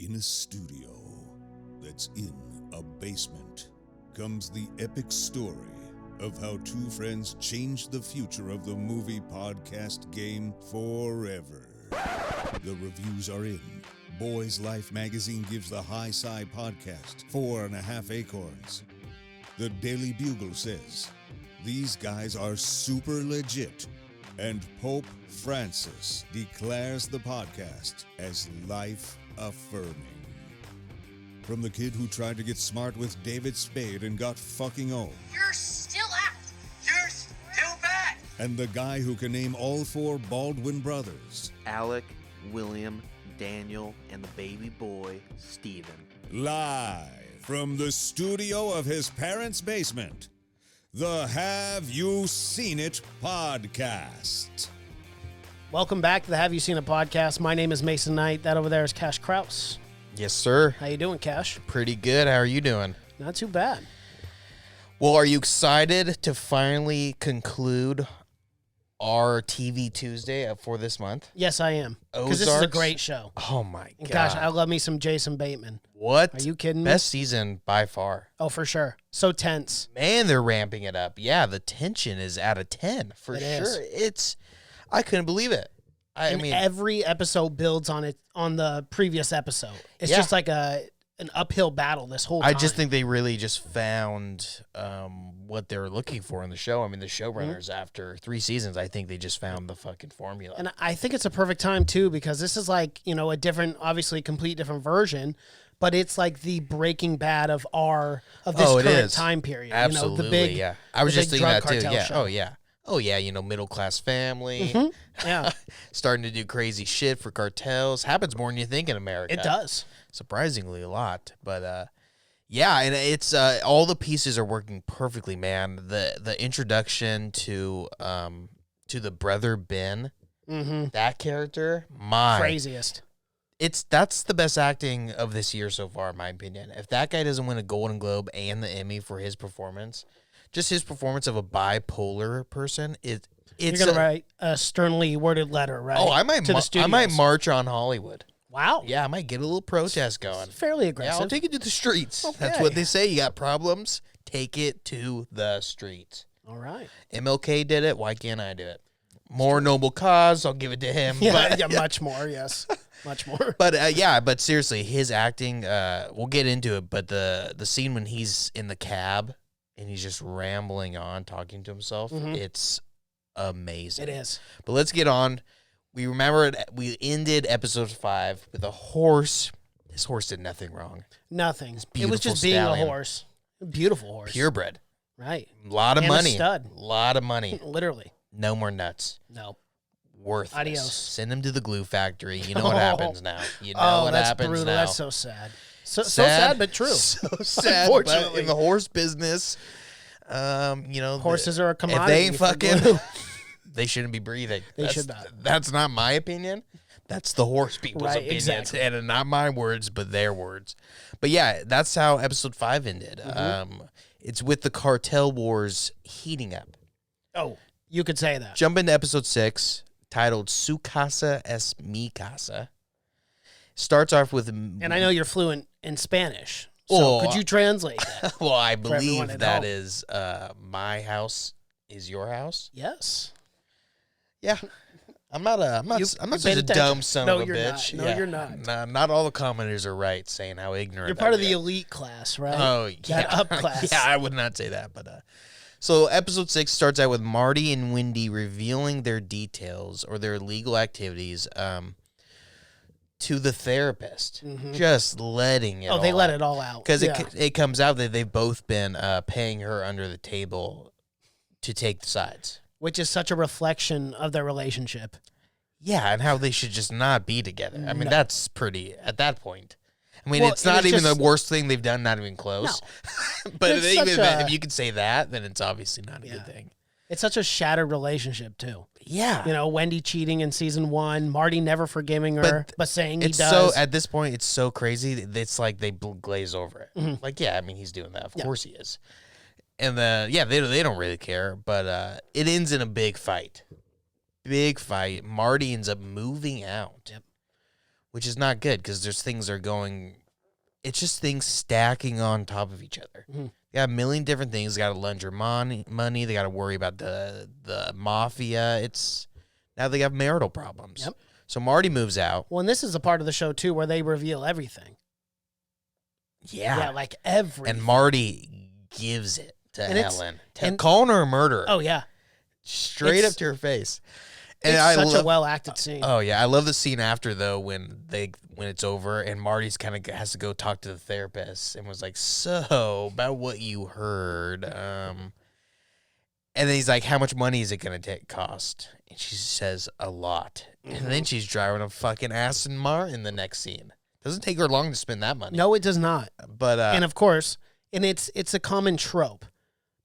In a studio that's in a basement comes the epic story of how two friends changed the future of the movie podcast game forever. The reviews are in. Boys Life magazine gives the High Sci podcast 4.5 acorns. The Daily Bugle says, these guys are super legit. And Pope Francis declares the podcast as life-affirming. From the kid who tried to get smart with David Spade and got fucking old. You're still out. You're still bad. And the guy who can name all four Baldwin brothers. Alec, William, Daniel, and the baby boy, Stephen. Live from the studio of his parents' basement. The Have You Seen It podcast. Welcome back to the Have You Seen It podcast. My name is Mason Knight. That over there is Cash Kraus. Yes, sir. How you doing, Cash? Pretty good. How are you doing? Not too bad. Well, are you excited to finally conclude our TV Tuesday for this month? Yes, I am. Because this is a great show. Oh, my And God. gosh, I love me some Jason Bateman. What? Are you kidding me? Best season by far. Oh, for sure. So tense. Man, they're ramping it up. Yeah, the tension is at a 10 for sure. I couldn't believe it. I mean, every episode builds on it on the previous episode. It's just like an uphill battle this whole time. I just think they really just found what they were looking for in the show. I mean, the showrunners, after 3 seasons, I think they just found the fucking formula. And I think it's a perfect time, too, because this is like, you know, a different, obviously complete different version, but it's like the Breaking Bad of this current time period. Absolutely, you know, the big, yeah. I was just thinking that, too. Yeah. Show. Oh, yeah, you know, middle-class family. Yeah. Starting to do crazy shit for cartels. Happens more than you think in America. It does. Surprisingly a lot. But, yeah, and it's all the pieces are working perfectly, man. The introduction to the brother Ben, that character, craziest. That's the best acting of this year so far, in my opinion. If that guy doesn't win a Golden Globe and the Emmy for his performance, just his performance of a bipolar person, it's you're gonna write a sternly worded letter, right? Oh, I might march on Hollywood. Wow. Yeah, I might get a little protest going. It's fairly aggressive. Yeah, I'll take it to the streets. Okay. That's what they say. You got problems, take it to the streets. All right. MLK did it. Why can't I do it? More noble cause. I'll give it to him. Yeah, much more. Yes, much more. But but seriously, his acting. We'll get into it. But the scene when he's in the cab and he's just rambling on, talking to himself, it's amazing. It is. But let's get on. We we ended episode 5 with a horse. This horse did nothing wrong. Nothing. It was just being a horse. A beautiful horse. Purebred. Right. A lot of and money. A stud. A lot of money. Literally. No more nuts. No. Worthless. Adios. Send him to the glue factory. You know what happens now. You know what that's happens brutal. now. That's so sad. So sad, but true. So sad. Unfortunately. But in the horse business, you know, horses are a commodity. If they ain't fucking, they shouldn't be breathing. They should not. That's not my opinion. That's the horse people's opinions. Exactly. And not my words, but their words. But yeah, that's how episode 5 ended. It's with the cartel wars heating up. Oh, you could say that. Jump into episode 6, titled Su Casa es Mi Casa. Starts off with... And I know you're fluent in Spanish, so could you translate that? Well, I believe that home? is my house is your house. Yes. Yeah. I'm not such a dumb son of a bitch. No, you're not. Not all the commenters are right saying how ignorant you're part of the elite class, right? Oh, yeah. That up class. Yeah, I would not say that, but so episode 6 starts out with Marty and Wendy revealing their details or their illegal activities to the therapist. Just letting it they let it all out. Because it comes out that they've both been paying her under the table to take the sides. Which is such a reflection of their relationship. Yeah, and how they should just not be together. I mean, that's pretty, at that point. I mean, Well, it's not it's even just- the worst thing they've done, not even close. No. But It's even such if you could say that, then it's obviously not a good thing. It's such a shattered relationship, too. Yeah. You know, Wendy cheating in season 1, Marty never forgiving her, but saying he it's does. So, at this point, it's so crazy, it's like they glaze over it. Like, yeah, I mean, he's doing that. Of course he is. And they don't really care, but it ends in a big fight. Big fight. Marty ends up moving out. Yep. which is not good because there's things that are going. It's just things stacking on top of each other. Mm-hmm. They got a million different things. They got to lend your money. They got to worry about the mafia. Now they have marital problems. Yep. So Marty moves out. Well, and this is a part of the show, too, where they reveal everything. Yeah. Yeah, like everything. And Marty gives it to And Helen. Calling her a murderer. Oh, yeah. Straight up to her face. And It's such a well-acted scene. Oh, yeah. I love the scene after, though, when it's over and Marty's kind of has to go talk to the therapist and was like, so, about what you heard. And then he's like, how much money is it going to cost? And she says, a lot. And then she's driving a fucking Aston Martin the next scene. Doesn't take her long to spend that money. No, it does not. But and of course, and it's a common trope,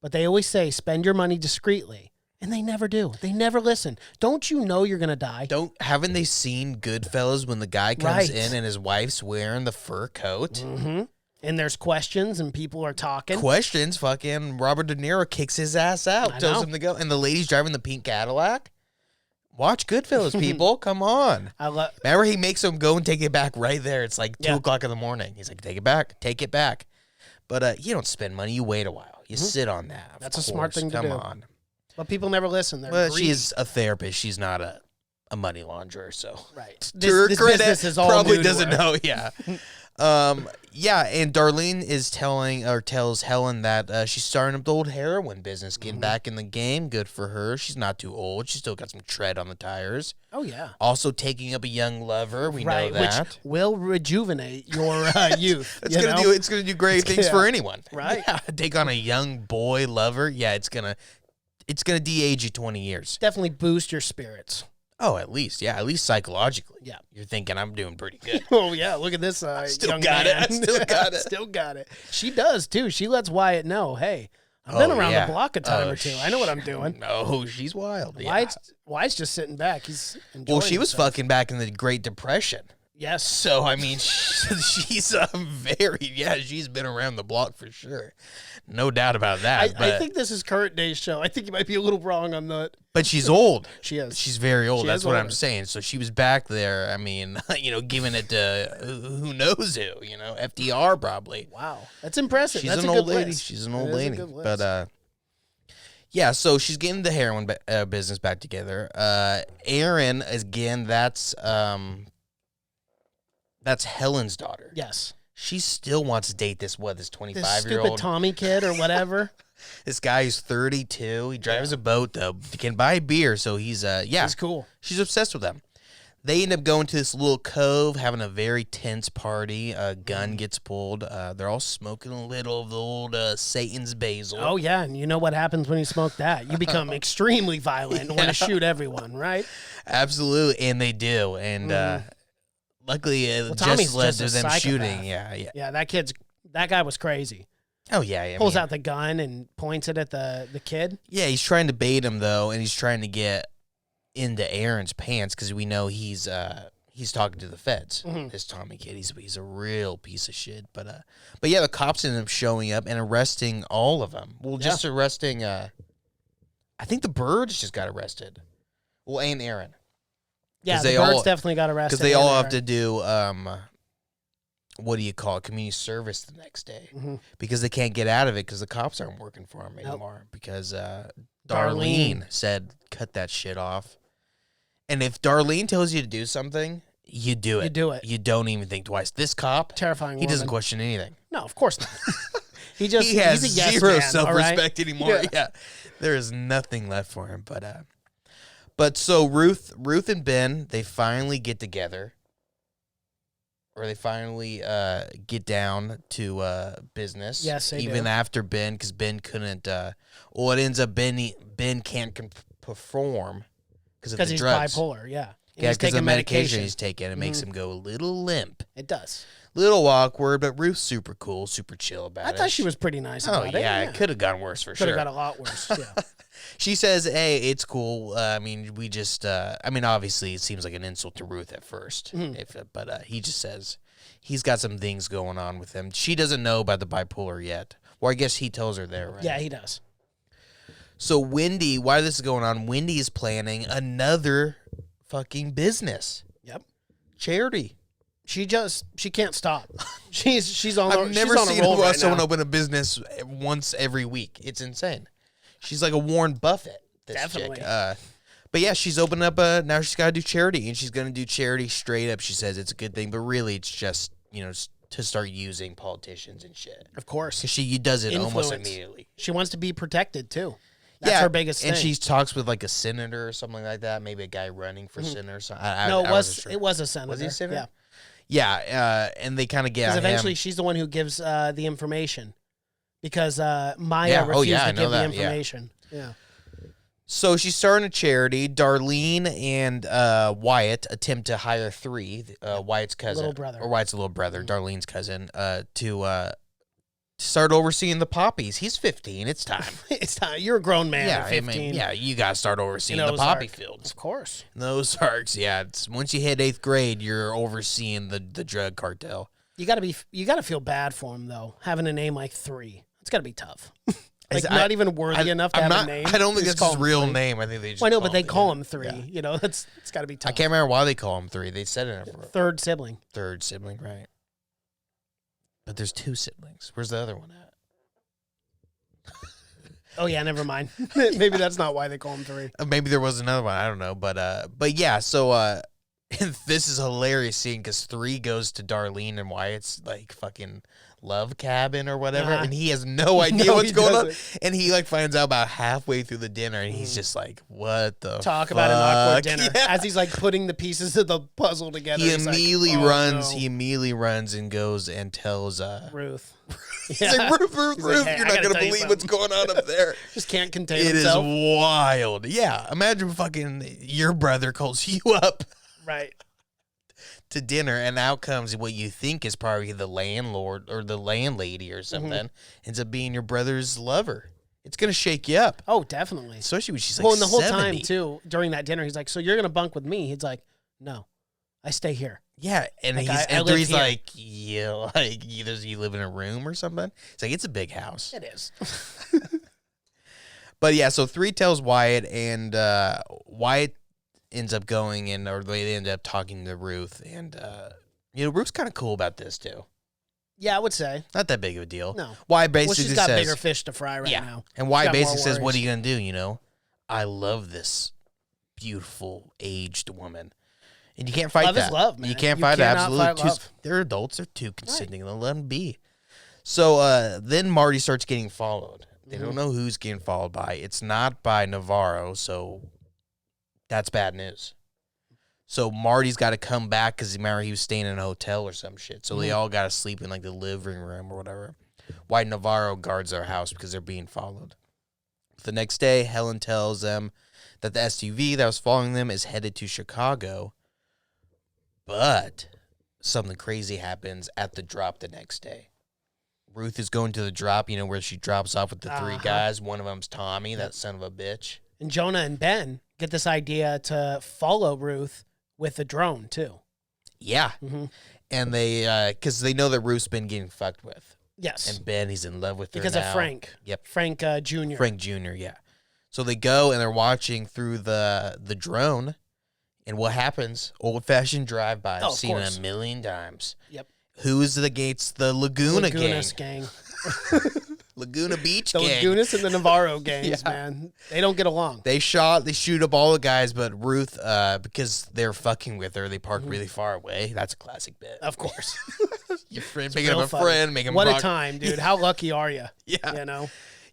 but they always say, spend your money discreetly. And they never do. They never listen. Don't you know you're going to die? haven't they seen Goodfellas when the guy comes Right. in and his wife's wearing the fur coat? Mm-hmm. And there's questions and people are talking. Questions, fucking Robert De Niro kicks his ass out, tells him to go. And the lady's driving the pink Cadillac. Watch Goodfellas, people. Come on. Remember, he makes him go and take it back right there. It's like 2 o'clock in the morning. He's like, take it back. Take it back. But you don't spend money. You wait a while. You sit on that. That's a smart thing to do. Come on. But people never listen. They're Well, greedy. she's a therapist. She's not a money launderer, so. Right. To her This credit, business is all probably new to doesn't her. know. Yeah. Yeah, and Darlene is tells Helen that she's starting up the old heroin business, getting back in the game. Good for her. She's not too old. She's still got some tread on the tires. Oh, yeah. Also taking up a young lover. We Right, know that. which will rejuvenate your youth. It's gonna do great things for anyone. Right. Yeah, take on a young boy lover. Yeah, it's gonna de-age you 20 years. Definitely boost your spirits. Oh, at least psychologically. Yeah. You're thinking I'm doing pretty good. Oh, yeah. Look at this Still young got man. it. I still got it. Still got it. She does, too. She lets Wyatt know, hey, I've been around the block a time or two. I know what I'm doing. No, she's wild. Yeah. Wyatt's just sitting back. He's enjoying Well, she was himself. fucking back in the Great Depression. Yes. So, I mean, she's she's been around the block for sure. No doubt about that. I think this is current day show. I think you might be a little wrong on that. But she's old. She is. She's very old. She That's is what I'm older. saying. So she was back there. I mean, giving it to who knows who, FDR probably. Wow. That's impressive. She's That's an a old good lady. list. She's an That old is a lady. good list. But yeah, so she's getting the heroin business back together. Aaron, again, that's Helen's daughter. Yes. She still wants to date this This 25-year-old. stupid Tommy kid or whatever. This guy is 32. He drives a boat, though. He can buy beer, so he's, He's cool. She's obsessed with him. They end up going to this little cove, having a very tense party. A gun gets pulled. They're all smoking a little of the old Satan's basil. Oh, yeah. And you know what happens when you smoke that? You become extremely violent and want to shoot everyone, right? Absolutely, and they do. And luckily, it Tommy's just led just to a them psychopath. shooting. Yeah. Yeah, that guy was crazy. Oh, yeah. I Pulls mean, out the gun and points it at the kid. Yeah, he's trying to bait him, though, and he's trying to get into Aaron's pants because we know he's talking to the feds. This Tommy kid, he's a real piece of shit. But yeah, the cops end up showing up and arresting all of them. Well, just arresting. I think the birds just got arrested. Well, and Aaron. Yeah, 'Cause the they birds all- definitely got arrested. Because they all and have to do what do you call it? Community service the next day because they can't get out of it because the cops aren't working for them anymore because Darlene said cut that shit off. And if Darlene tells you to do something, you do it. You do it. You don't even think twice. This cop, Terrifying he doesn't woman. question anything. No, of course not. He Has he's a yes zero man, self-respect all right? anymore. Yeah, there is nothing left for him. But so Ruth and Ben, they finally get together, or they finally get down to business. Yes, they even do. after Ben, because Ben couldn't. Well, it ends up Ben can't perform because of the he's drugs. bipolar. Yeah. And Yeah, he's because the taking medication he's taking, it makes him go a little limp, It does. little awkward. But Ruth's super cool, super chill about I it. thought she was pretty nice Oh about it. yeah, it could have gone worse for Could sure. have got a lot worse. Yeah. She says, "Hey, it's cool. I mean, we just. I mean, obviously, it seems like an insult to Ruth at first, but he just says he's got some things going on with him. She doesn't know about the bipolar yet. Or I guess he tells her there, right? Yeah, he does. So Wendy, while this is going on, Wendy is planning another fucking business. Yep. Charity. She can't stop. She's on. I've never seen someone now. open a business once every week. It's insane. She's like a Warren Buffett. This Definitely. Chick. But yeah, she's opening up. Now she's got to do charity, and she's going to do charity straight up. She says it's a good thing, but really, it's just to start using politicians and shit. Of course, because she does it almost Influence. immediately. She wants to be protected too. That's her biggest thing. And she talks with like a senator or something like that. Maybe a guy running for senator. Or something. It was a senator. Was he a senator? Yeah. Yeah, and they kind of get. Because eventually, she's the one who gives the information. Because Maya refused to give the information. Yeah. So she's starting a charity. Darlene and Wyatt attempt to hire three. Wyatt's cousin, Wyatt's little brother, Darlene's cousin, to start overseeing the poppies. He's 15. It's time. It's time. You're a grown man. Yeah, at 15. You gotta start overseeing the poppy fields. Of course. Those Ozarks, once you hit 8th grade, you're overseeing the drug cartel. You gotta feel bad for him though. Having a name like 3, it's gotta be tough. Not even worthy enough to have a name. I don't think that's his real name. I think they just. Well, I know, but they call him 3. Yeah. It's got to be tough. I can't remember why they call him 3. They said it. Third sibling. Third sibling, right? But there's 2 siblings. Where's the other one at? Oh yeah, never mind. Maybe that's not why they call him 3. Maybe there was another one. I don't know, but yeah. So this is a hilarious scene because 3 goes to Darlene and Wyatt's like fucking love cabin or whatever, and he has no idea what's going on, and he like finds out about halfway through the dinner, and he's just like, "What the talk fuck? About an awkward dinner?" As he's like putting the pieces of the puzzle together. He immediately runs. No. He immediately runs and goes and tells Ruth. He's like, Ruth, hey, you're not gonna believe what's going on up there. Just can't contain himself. It is wild. Yeah, imagine fucking your brother calls you up. Right. To dinner, and out comes what you think is probably the landlord or the landlady or something, ends up being your brother's lover. It's gonna shake you up. Oh, definitely. Especially when she's like, and the whole 70. time too, during that dinner, he's like, "So you're gonna bunk with me?" He's like, "No, I stay here." Yeah, and like, he's like, "Yeah, like either you live in a room or something." It's like it's a big house. It is. But yeah, so 3 tells Wyatt, and Wyatt ends up going in, or they end up talking to Ruth, and Ruth's kind of cool about this too. Yeah, I would say not that big of a deal. No, Wyatt basically she's got says, bigger fish to fry right now, and Wyatt basically says, "What are you gonna do? I love this beautiful aged woman, and you can't fight love that. Is love, man. You can't fight that. Absolutely, love. They're adults. They're 2 consenting. Right. They'll let them be." So then Marty starts getting followed. They don't know who's getting followed by. It's not by Navarro, so that's bad news. So Marty's got to come back because remember he was staying in a hotel or some shit. So they all got to sleep in like the living room or whatever. Why Navarro guards their house because they're being followed. The next day, Helen tells them that the SUV that was following them is headed to Chicago. But something crazy happens at the drop the next day. Ruth is going to the drop, where she drops off with the 3 guys. One of them's Tommy, that son of a bitch. And Jonah and Ben get this idea to follow Ruth with the drone, too. Yeah. And they, because they know that Ruth's been getting fucked with. Yes. And Ben, he's in love with her because of Frank. Yep. Frank Jr. Frank Jr., yeah. So they go and they're watching through the drone. And what happens? Old-fashioned drive-by. I've seen it a million times. Yep. Who's against the Laguna gang? Laguna Beach gang. The Lagunas and the Navarro gangs, man. They don't get along. They shoot up all the guys, but Ruth, because they're fucking with her, they park really far away. That's a classic bit. Of course. Your friend picking up a friend, making what a time, dude. How lucky are you? Yeah.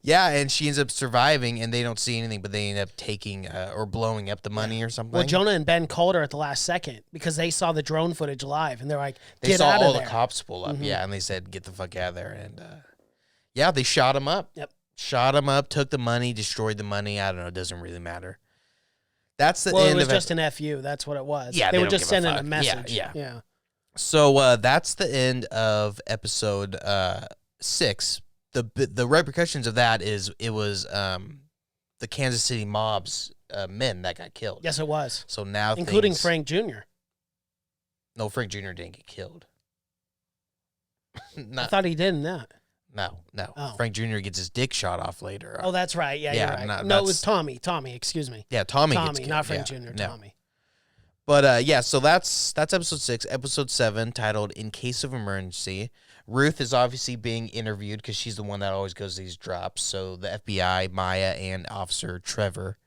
Yeah, and she ends up surviving, and they don't see anything, but they end up taking or blowing up the money or something. Well, Jonah and Ben called her at the last second because they saw the drone footage live, and they're like, "Get out of there!" They saw all the cops pull up, and they said, "Get the fuck out of there!" And they shot him up. Yep, shot him up, took the money, destroyed the money. I don't know. It doesn't really matter. That's the end of it. Well, it was just an FU. That's what it was. Yeah, they were just sending a message. Yeah. So that's the end of episode 6. The repercussions of that is it was the Kansas City mob's men that got killed. Yes, it was. So now including Frank Jr. No, Frank Jr. didn't get killed. I thought he did in that. No. Oh. Frank Jr. gets his dick shot off later. Oh, that's right. Yeah, you're right. No, it was Tommy. Excuse me. Yeah, Tommy gets killed. Not Frank Jr. No. Tommy. But yeah, so that's episode 6. Episode 7, titled "In Case of Emergency." Ruth is obviously being interviewed because she's the one that always goes to these drops. So the FBI, Maya, and Officer Trevor,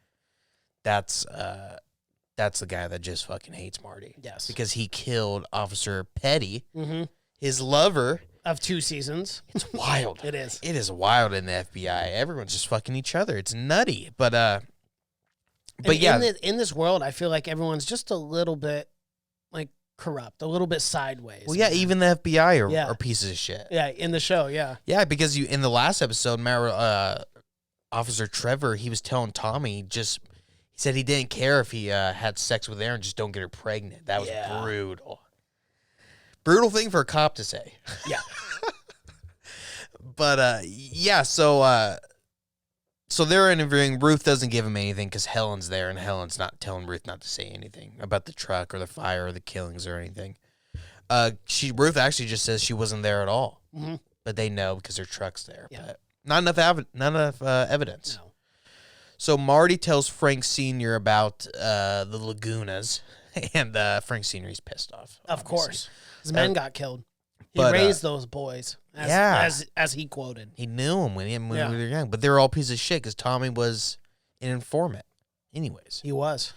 that's the guy that just fucking hates Marty. Yes. Because he killed Officer Petty, Mm-hmm. his lover. Of 2 seasons. It's wild. It is. It is wild in the FBI. Everyone's just fucking each other. It's nutty. But yeah. In this world, I feel like everyone's just a little bit, like, corrupt, a little bit sideways. Well, yeah, even the FBI Yeah. are pieces of shit. Yeah, in the show, yeah. Yeah, because in the last episode, Officer Trevor, he was telling Tommy he said he didn't care if he had sex with Erin, just don't get her pregnant. That was brutal. Brutal thing for a cop to say. Yeah. But yeah, so they're interviewing. Ruth doesn't give him anything because Helen's there, and Helen's not telling Ruth not to say anything about the truck or the fire or the killings or anything. Ruth actually just says she wasn't there at all, but they know because their truck's there. Yeah. But not enough evidence. No. So Marty tells Frank Sr. about the Lagunas, and Frank Sr. is pissed off. Of obviously. course. His men got killed. He but, raised those boys, as he quoted. He knew them when we Yeah. were young, but they were all pieces of shit because Tommy was an informant. Anyways. He was.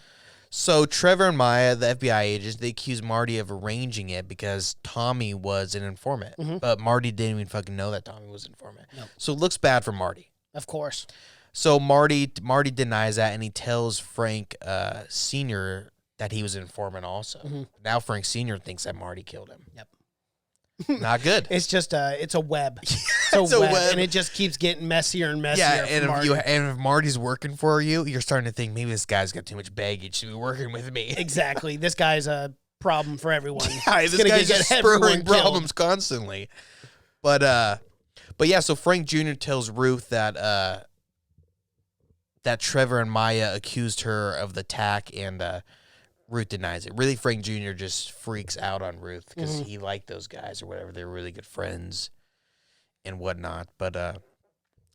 So Trevor and Maya, the FBI agents, they accused Marty of arranging it because Tommy was an informant. But Marty didn't even fucking know that Tommy was an informant. No. So it looks bad for Marty. Of course. So Marty denies that, and he tells Frank Sr. that he was an informant also. Now Frank Sr. thinks that Marty killed him. Yep. Not good. It's just it's a web. It's a web, and it just keeps getting messier and messier. Yeah, for and if Marty's working for you, you're starting to think maybe this guy's got too much baggage to be working with me. Exactly. This guy's a problem for everyone. Yeah, this guy's just spurring problems constantly. But yeah, so Frank Jr. tells Ruth that Trevor and Maya accused her of the attack, and Ruth denies it. Really, Frank Jr. just freaks out on Ruth because he liked those guys or whatever. They were really good friends and whatnot. But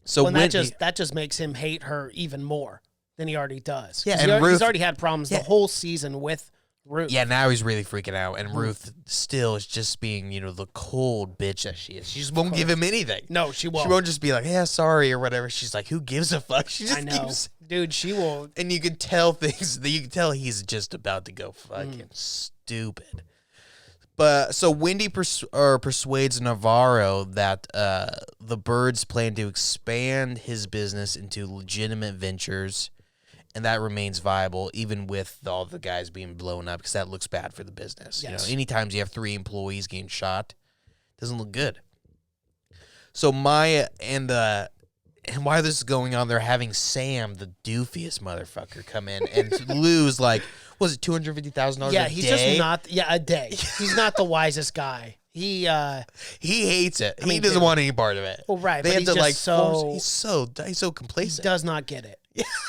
so that just makes him hate her even more than he already does. Yeah, and Ruth, he's already had problems the whole season with Ruth. Yeah, now he's really freaking out, and Ruth still is just being, the cold bitch that she is. She just won't give him anything. No, she won't. She won't just be like, yeah, sorry, or whatever. She's like, who gives a fuck? She just I know. Dude, she will. And you can tell you can tell he's just about to go fucking stupid. But so Wendy persuades Navarro that the Birds plan to expand his business into legitimate ventures, and that remains viable even with all the guys being blown up, because that looks bad for the business. Yes. Anytime you have 3 employees getting shot, it doesn't look good. So Maya and while this is going on, they're having Sam, the doofiest motherfucker, come in and lose was it $250,000 Yeah, a he's day? just not. Yeah, a day. He's not the wisest guy. He hates it. I mean, he doesn't want any part of it. Well, right. They but have he's to just force. He's so he complacent. does not get it.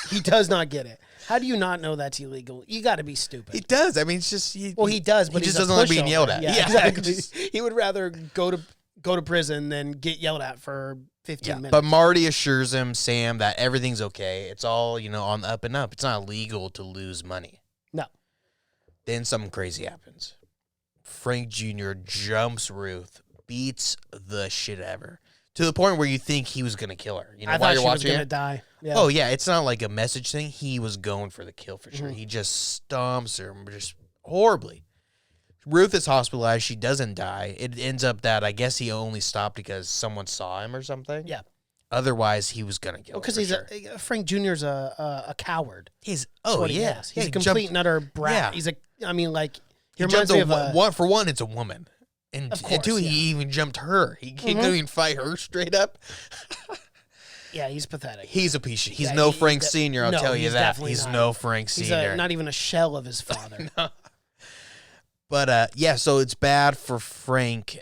He does not get it. How do you not know that's illegal? You got to be stupid. He does. I mean, it's just he does, but he just he's a doesn't like being pushover. yelled at. Yeah, exactly. He would rather go to prison than get yelled at for 15 minutes. But Marty assures him, Sam, that everything's okay. It's all, on the up and up. It's not illegal to lose money. No. Then something crazy happens. Frank Jr. jumps Ruth, beats the shit out of her, to the point where you think he was going to kill her. I while thought you're she was watching going to it? die. Yeah. Oh, yeah. It's not like a message thing. He was going for the kill for sure. He just stomps her just horribly. Ruth is hospitalized. She doesn't die. It ends up that I guess he only stopped because someone saw him or something. Yeah. Otherwise, he was going to kill her. Because Frank Jr.'s a coward. He's That's what he is. He's a complete and utter brat. Yeah. He reminds me of for one, it's a woman. And two, he even jumped her. He couldn't even fight her straight up. Yeah, he's pathetic. He's a piece of shit. He's no Frank Sr., I'll tell you that. He's no Frank Sr. He's not even a shell of his father. No. But, so it's bad for Frank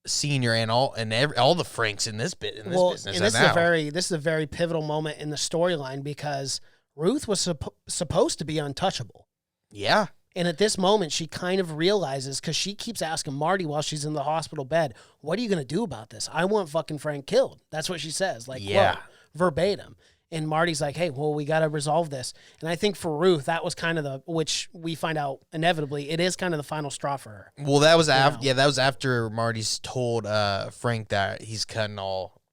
Sr. and all the Franks in this business. And this is a very pivotal moment in the storyline because Ruth was supposed to be untouchable. Yeah. And at this moment, she kind of realizes, because she keeps asking Marty while she's in the hospital bed, what are you going to do about this? I want fucking Frank killed. That's what she says, quote, verbatim. And Marty's like, hey, well, we got to resolve this. And I think for Ruth, that was kind of which we find out inevitably, it is kind of the final straw for her. Well, that was that was after Marty's told Frank that he's cutting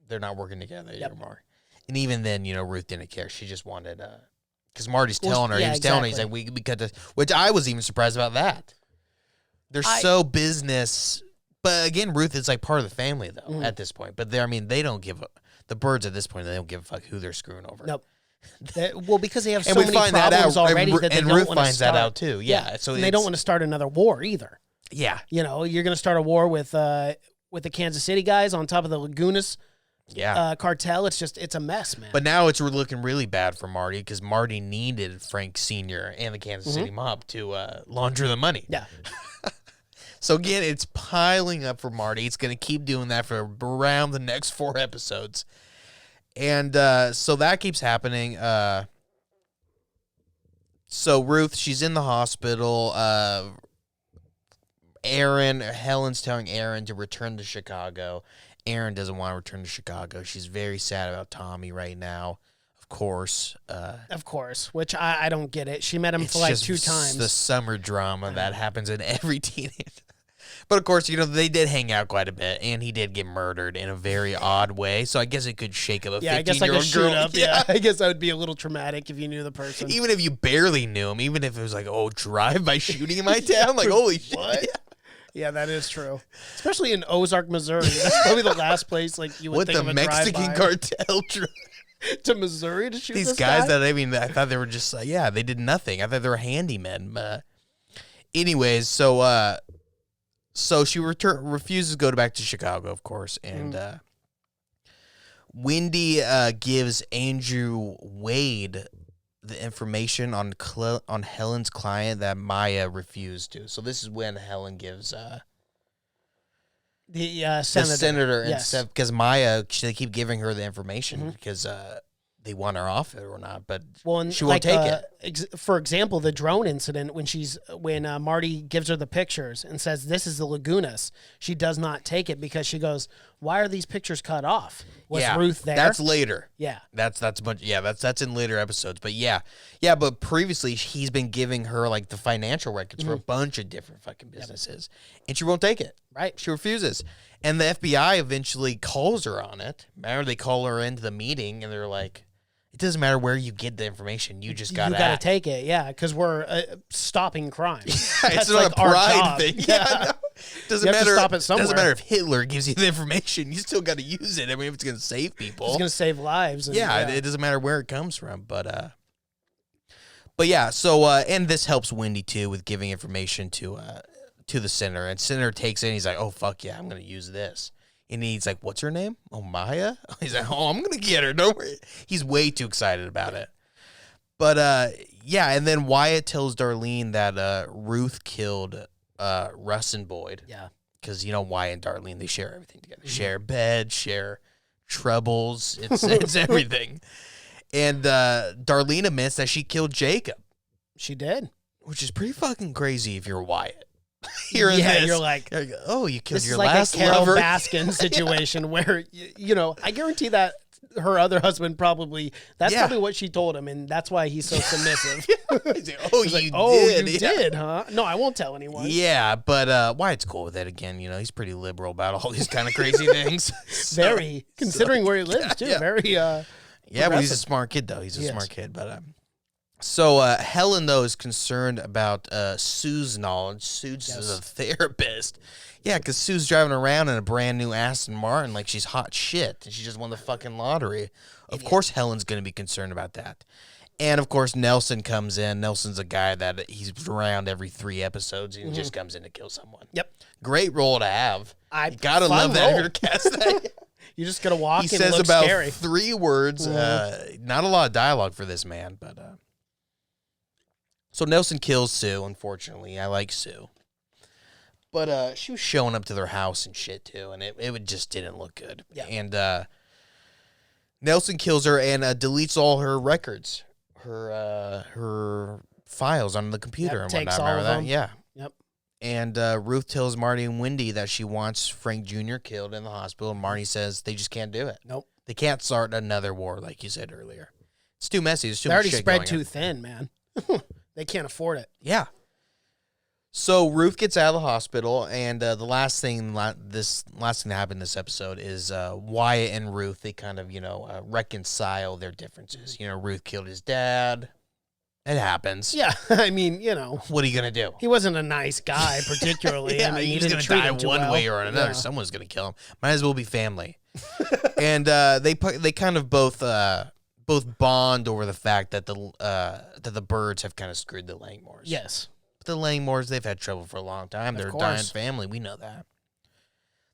they're not working together anymore. And even then, Ruth didn't care. She just wanted, because Marty's telling her, he's like, we cut this, which I was even surprised about that. They're so business, but again, Ruth is like part of the family though at this point. But they don't give the birds at this point. They don't give a fuck who they're screwing over. Nope. Well, because they have so many problems already that they don't want to start. And Ruth finds that out too. Yeah. So they don't want to start another war either. Yeah. You're going to start a war with the Kansas City guys on top of the Lagunas cartel. It's a mess, man. But now it's looking really bad for Marty because Marty needed Frank Sr. and the Kansas City mob to launder the money. Yeah. So again, it's piling up for Marty. It's going to keep doing that for around the next 4 episodes. And so that keeps happening. So Ruth, she's in the hospital. Helen's telling Aaron to return to Chicago. Aaron doesn't want to return to Chicago. She's very sad about Tommy right now. Of course, which I don't get it. She met him for like 2 times. The summer drama that happens in every teenage. But of course, they did hang out quite a bit, and he did get murdered in a very odd way. So I guess it could shake up a 15-year-old girl. Up, yeah, I guess that would be a little traumatic if you knew the person. Even if you barely knew him, even if it was like, drive-by shooting in my town, like holy shit. What? Yeah, that is true. Especially in Ozark, Missouri. That's probably the last place you would think of a Mexican cartel to Missouri to shoot these this guys guy? I thought they were just they did nothing. I thought they were handymen. Anyways, so she refuses to go back to Chicago, of course, and Wendy gives Andrew Wade the information on Helen's client that Maya refused to. So this is when Helen gives the senator yes. instead, because Maya, they keep giving her the information because they want her off it or not, but she won't take it. For example, the drone incident when Marty gives her the pictures and says this is the Lagunas, she does not take it because she goes, "Why are these pictures cut off? Was Ruth there?" That's later. Yeah, that's a bunch. Yeah, that's in later episodes. But but previously he's been giving her like the financial records for a bunch of different fucking businesses, and she won't take it. Right, she refuses. And the FBI eventually calls her on it. Remember, they call her into the meeting, and they're like, it doesn't matter where you get the information. You just got to take it, because we're stopping crime. It's not a pride thing. Yeah, doesn't matter. Stop it somewhere. Doesn't matter if Hitler gives you the information. You still got to use it. I mean, if it's going to save people, it's going to save lives. It doesn't matter where it comes from. But yeah. So and this helps Wendy too with giving information to the senator, and senator takes it. And he's like, "Oh fuck yeah, I'm going to use this." And he's like, "What's her name? Oh, Maya?" He's like, "Oh, I'm going to get her. Don't worry." He's way too excited about it. But, and then Wyatt tells Darlene that Ruth killed Russ and Boyd. Yeah. Because, Wyatt and Darlene, they share everything together. Share bed, share troubles. It's everything. And Darlene admits that she killed Jacob. She did. Which is pretty fucking crazy if you're Wyatt. You're like, oh, you killed your last lover. This is like a Carol lover. Baskin situation where, I guarantee that her other husband probably what she told him, and that's why he's so submissive. He's like, you did, huh? No, I won't tell anyone. Yeah, but Wyatt's cool with it again. He's pretty liberal about all these kind of crazy things. Considering where he lives, too. Yeah. Very, but he's a smart kid, though. He's a smart kid, but... So Helen, though, is concerned about Sue's knowledge. Sue's is a therapist. Yeah, because Sue's driving around in a brand new Aston Martin like she's hot shit, and she just won the fucking lottery. Of course Helen's going to be concerned about that. And, of course, Nelson comes in. Nelson's a guy that he's around every 3 episodes and just comes in to kill someone. Yep. Great role to have. You got to love that if you're cast that. You just got to walk and look scary. He says about 3 words. Not a lot of dialogue for this man, but... So Nelson kills Sue, unfortunately. I like Sue. But she was showing up to their house and shit, too, and it just didn't look good. Yeah. And Nelson kills her and deletes all her records, her files on the computer and takes whatnot. all Remember of that? them. Yeah. Yep. And Ruth tells Marty and Wendy that she wants Frank Jr. killed in the hospital, and Marty says they just can't do it. Nope. They can't start another war, like you said earlier. It's too messy. There's too They're much already shit spread going too on. thin, man. They can't afford it. Yeah. So Ruth gets out of the hospital, and the last thing that happened in this episode is Wyatt and Ruth. They kind of reconcile their differences. Ruth killed his dad. It happens. Yeah, I mean, What are you gonna do? he wasn't a nice guy particularly. Yeah, I mean, he he's didn't gonna treat die him too one well. way or another. Yeah. Someone's gonna kill him. Might as well be family. And they kind of both bond over the fact that the birds have kind of screwed the Langmores. Yes. But the Langmores, they've had trouble for a long time. Of They're a course. dying family. We know that.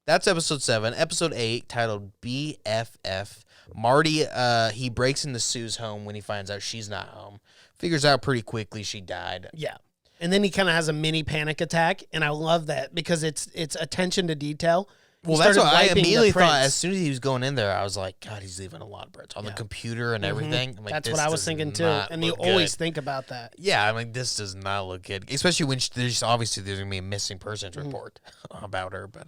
That's episode 7. Episode 8, titled BFF. Marty, he breaks into Sue's home when he finds out she's not home. Figures out pretty quickly she died. Yeah. And then he kind of has a mini panic attack, and I love that because it's attention to detail. He Well, that's started what I wiping the immediately thought. prints. As soon as he was going in there, I was like, God, he's leaving a lot of birds on the computer and everything. I'm like, That's this what I was does thinking too. not And you look always good. think about that. Yeah, I'm like, this does not look good. Especially when there's going to be a missing persons report about her. But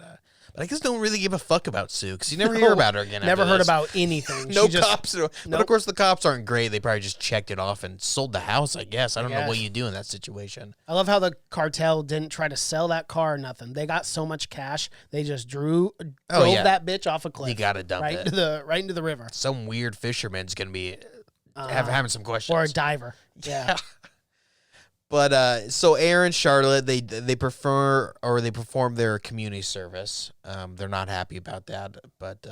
I guess don't really give a fuck about Sue because you never hear about her again. Never after heard this. about anything. No She just- cops. But of course, the cops aren't great. They probably just checked it off and sold the house, I guess. I don't know what guess. you do in that situation. I love how the cartel didn't try to sell that car or nothing. They got so much cash, they just drove yeah. that bitch off a cliff. You got to dump right it. right into the river. Some weird fisherman's going to be having some questions. Or a diver. Yeah. But so Aaron, Charlotte, they perform their community service. They're not happy about that. But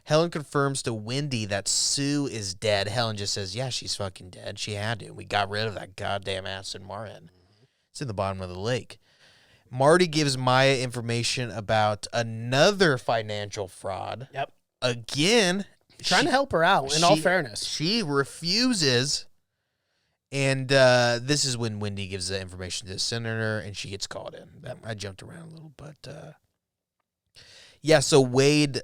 Helen confirms to Wendy that Sue is dead. Helen just says, "Yeah, she's fucking dead. She had to. We got rid of that goddamn Aston Martin. It's in the bottom of the lake." Marty gives Maya information about another financial fraud. Yep. Again, Trying to help her out, in all fairness. she refuses. And this is when Wendy gives the information to the senator, and she gets called in. I jumped around a little, but yeah. So Wade,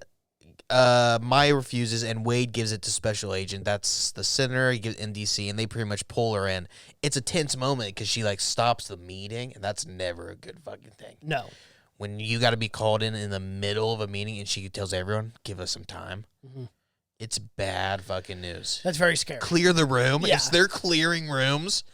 Maya refuses, and Wade gives it to special agent. That's the senator. He gives in DC, and they pretty much pull her in. It's a tense moment because she stops the meeting, and that's never a good fucking thing. No. When you got to be called in the middle of a meeting, and she tells everyone, "Give us some time." Mm-hmm. It's bad fucking news. That's very scary. Clear the room. Yeah. They're clearing rooms.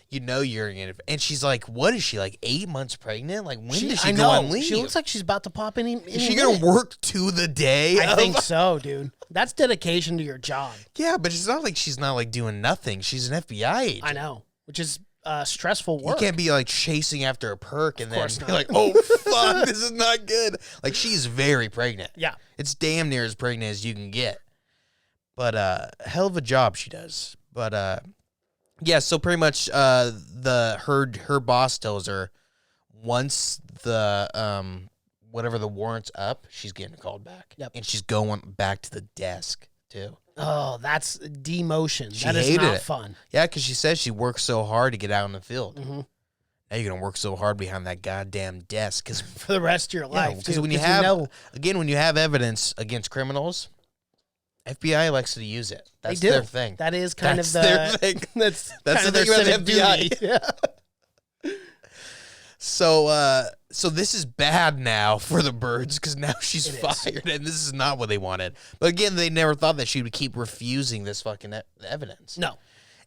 You're in it. And she's like, what is she, 8 months pregnant? When does she go on leave? She looks like she's about to pop any Is she going to work to the day? I think so, dude. That's dedication to your job. Yeah, but it's not like she's not doing nothing. She's an FBI agent. I know, which is stressful work. You can't be chasing after a perk and then course be not. like, oh, fuck, this is not good. She's very pregnant. Yeah. It's damn near as pregnant as you can get. But hell of a job she does. But yeah, so pretty much her boss tells her once the whatever the warrant's up, she's getting called back. Yep. And she's going back to the desk too. Oh, that's demotion. She That is hated not it. fun. Yeah, because she says she worked so hard to get out in the field. Mm-hmm. Now you're gonna work so hard behind that goddamn desk because For the rest of your life, because too, when you 'cause have when you have evidence against criminals, FBI likes to use it. That's they do. their thing. That is kind That's of their the thing. That's That's kind of the their thing about the civic FBI. duty. Yeah. So this is bad now for the birds because now she's It is. fired, and this is not what they wanted. But again, they never thought that she would keep refusing this fucking evidence. No.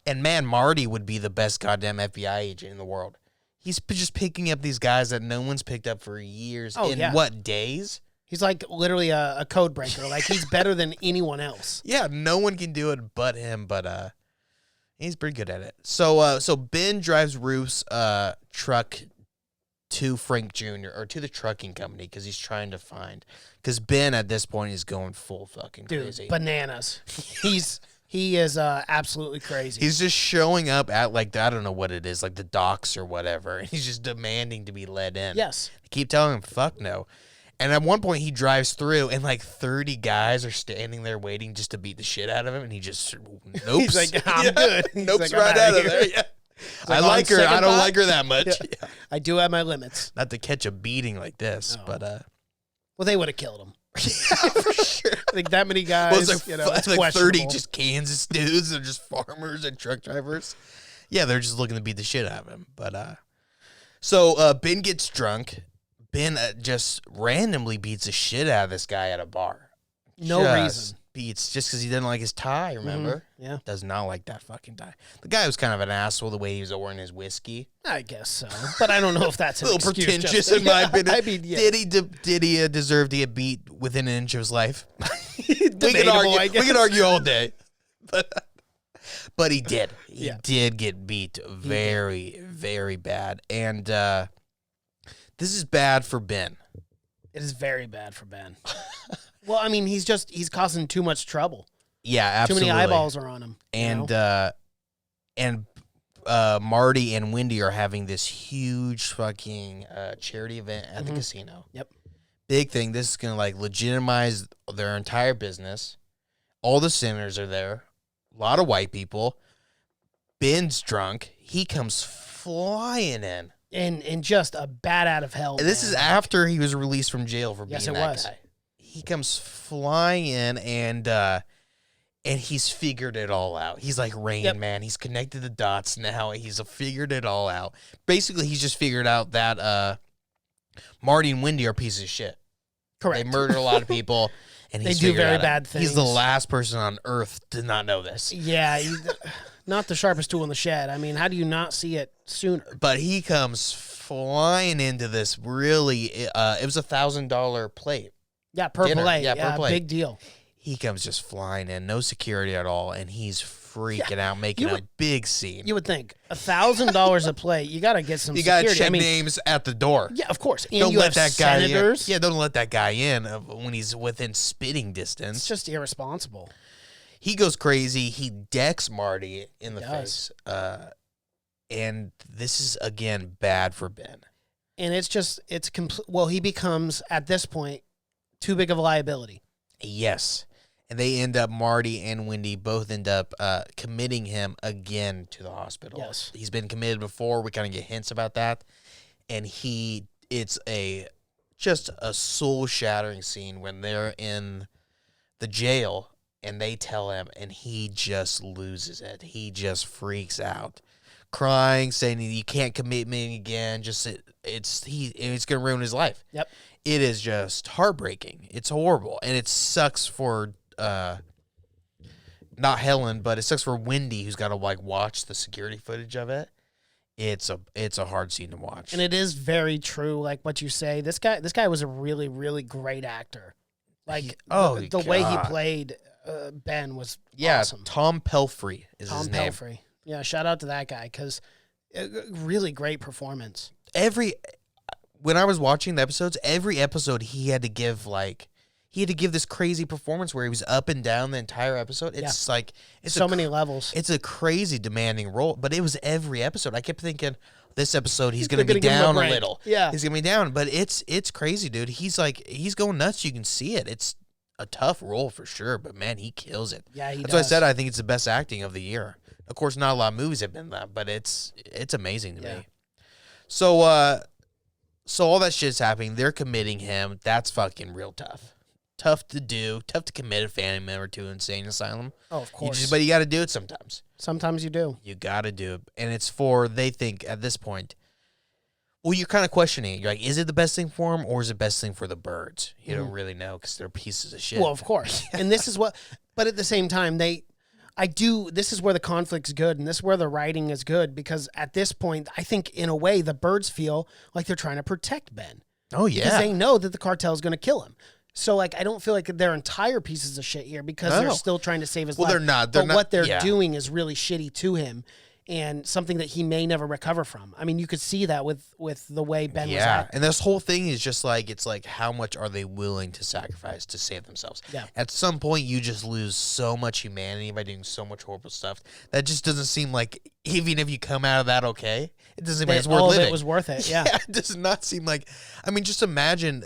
And man, Marty would be the best goddamn FBI agent in the world. He's just picking up these guys that no one's picked up for years. Oh, in yeah. what, days? He's literally a code breaker. He's better than anyone else. Yeah, no one can do it but him, but he's pretty good at it. So Ben drives Ruth's truck to Frank Jr. or to the trucking company because he's trying to find. Because Ben at this point is going full fucking Dude, crazy. bananas. He is absolutely crazy. He's just showing up at I don't know what it is, the docks or whatever, and he's just demanding to be let in. Yes. I keep telling him, fuck no. And at one point he drives through and 30 guys are standing there waiting just to beat the shit out of him, and he just nope. He's like, I'm good. He's Nope's like, I'm right outta out of there. here. Yeah. I on like her. I second don't thought- like her that much. Yeah. Yeah. I do have my limits. Not to catch a beating like this, No. but Well, they would have killed him. yeah, for sure. That many guys. Well, it's it's 30 questionable. just Kansas dudes. They're just farmers and truck drivers. Yeah, they're just looking to beat the shit out of him. But so Ben gets drunk. Ben just randomly beats the shit out of this guy at a bar. No Just reason. beats just because he didn't like his tie, remember? Yeah. Does not like that fucking tie. The guy was kind of an asshole the way he was ordering his whiskey. I guess so. But I don't know if that's A little excuse, pretentious Justin. in my opinion. I mean, yeah. Did he deserve to get beat within an inch of his life? Debatable, I guess. We can argue all day. But he did. He Yeah. did get beat very, very bad. And this is bad for Ben. It is very bad for Ben. Well, I mean, he's causing too much trouble. Yeah, absolutely. Too many eyeballs are on him. And you and Marty and Wendy are having this huge fucking charity event at the casino. Yep. Big thing. This is gonna like legitimize their entire business. All the senators are there. A lot of white people. Ben's drunk. He comes flying in. And just a bat out of hell. And this is man. after he was released from jail for Yes, being it that was. guy. He comes flying in and he's figured it all out. He's like Rain Man. He's connected the dots now. He's figured it all out. Basically, he's just figured out that Marty and Wendy are pieces of shit. Correct. They murdered a lot of people, and They he's do figured very it out. bad He's the things. last person on earth to not know this. Yeah, not the sharpest tool in the shed. I mean, how do you not see it sooner? But he comes flying into this really, it was $1,000 plate. Yeah, per Dinner. plate. Yeah, per plate. Big deal. He comes just flying in, no security at all, and he's freaking out, making a big scene. You would think $1,000 a plate. You got to get some. You got to security. check I mean, names at the door. Yeah, of course. And Don't you let have that guy senators. in. Yeah, don't let that guy in when he's within spitting distance. It's just irresponsible. He goes crazy. He decks Marty in the does. face. And this is, again, bad for Ben. And well, he becomes, at this point, too big of a liability. Yes. And they end up, Marty and Wendy both end up committing him again to the hospital. Yes. He's been committed before. We kind of get hints about that. And it's just a soul-shattering scene when they're in the jail and they tell him, and he just loses it. He just freaks out, crying, saying, "You can't commit me again." It's going to ruin his life. Yep. It is just heartbreaking. It's horrible, and it sucks for not Helen, but it sucks for Wendy, who's got to like watch the security footage of it. It's a hard scene to watch, And it is very true, like what you say. This guy was a really, really great actor. Like the way he played Ben was awesome. Tom Pelfrey is Tom his name. Pelfrey. Yeah, shout out to that guy because really great performance. When I was watching the episodes, every episode he had to give this crazy performance where he was up and down the entire episode. It's so many levels. It's a crazy demanding role, but it was every episode. I kept thinking this episode he's going to be gonna give him a down a break. little. Yeah. He's going to be down, but it's crazy, dude. He's going nuts. You can see it. It's a tough role for sure, but man, he kills it. Yeah, he That's why I does. said I think it's the best acting of the year. Of course, not a lot of movies have been that, but it's amazing to me. So all that shit's happening. They're committing him. That's fucking real tough. Tough to do. Tough to commit a family member to an insane asylum. Oh, of course. But you got to do it sometimes. Sometimes you do. You got to do it. And it's they think at this point, well, you're kind of questioning it. You're like, is it the best thing for them or is it the best thing for the birds? You don't really know because they're pieces of shit. Well, of course. And this is but at the same time, this is where the conflict's good and this is where the writing is good because at this point, I think in a way the birds feel like they're trying to protect Ben. Oh, yeah. Because they know that the cartel is going to kill him. So, like, I don't feel like they're entire pieces of shit here because they're still trying to save his life. Well, they're not. But what they're doing is really shitty to him and something that he may never recover from. I mean, you could see that with the way Ben was acting. And this whole thing is just like, it's like, how much are they willing to sacrifice to save themselves? Yeah. At some point, you just lose so much humanity by doing so much horrible stuff. That just doesn't seem like, even if you come out of that okay, it doesn't seem like it's worth all living. of it was worth it, yeah. It does not seem like, I mean, just imagine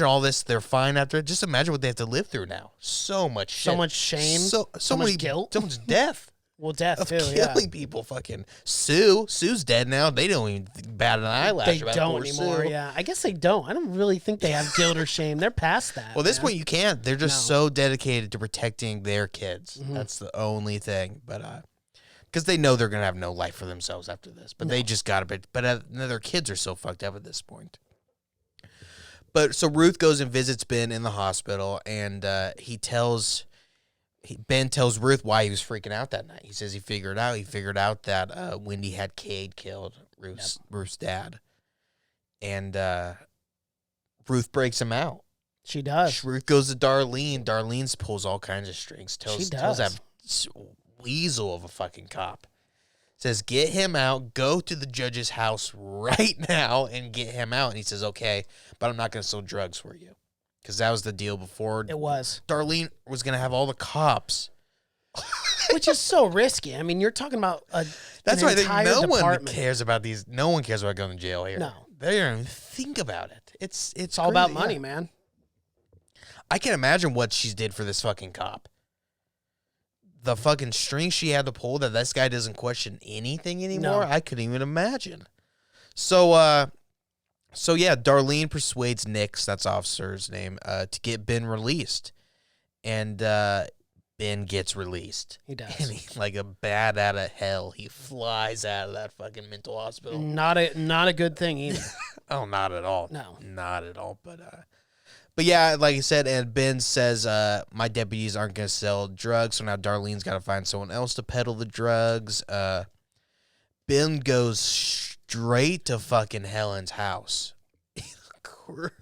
all this. They're fine after it. Just imagine what they have to live through now. So much shit. So much shame. So much many guilt. So much death. Well, death, Of too, yeah. killing people. Fucking Sue's dead now. They don't even bat an eyelash They about don't poor anymore, Sue. yeah. I guess they don't. I don't really think they have guilt or shame. They're past that. Well, at this man. point, you can't. They're just so dedicated to protecting their kids. Mm-hmm. That's the only thing. But because they know they're gonna have no life for themselves after this. But they just gotta. But their kids are so fucked up at this point. But so Ruth goes and visits Ben in the hospital, and Ben tells Ruth why he was freaking out that night. He says he figured out that Wendy had Cade killed, Ruth's dad. And Ruth breaks him out. She does. Ruth goes to Darlene. Darlene pulls all kinds of strings. Tells that weasel of a fucking cop. Says, get him out. Go to the judge's house right now and get him out. And he says, okay, but I'm not going to sell drugs for you. Because that was the deal before. It was. Darlene was going to have all the cops. Which is so risky. I mean, you're talking about That's why I think no one department. cares about these. No one cares about going to jail here. No. They don't even think about it. It's all about crazy, money, yeah. man. I can't imagine what she did for this fucking cop. The fucking string she had to pull that this guy doesn't question anything anymore. No. I couldn't even imagine. So yeah, Darlene persuades Nix, that's officer's name, to get Ben released, and Ben gets released. He does. And he, like a bat out of hell, he flies out of that fucking mental hospital. Not a good thing either. Oh, not at all. No. Not at all. But yeah, like I said, and Ben says, my deputies aren't going to sell drugs, so now Darlene's got to find someone else to peddle the drugs. Ben goes straight to fucking Helen's house. Crazy.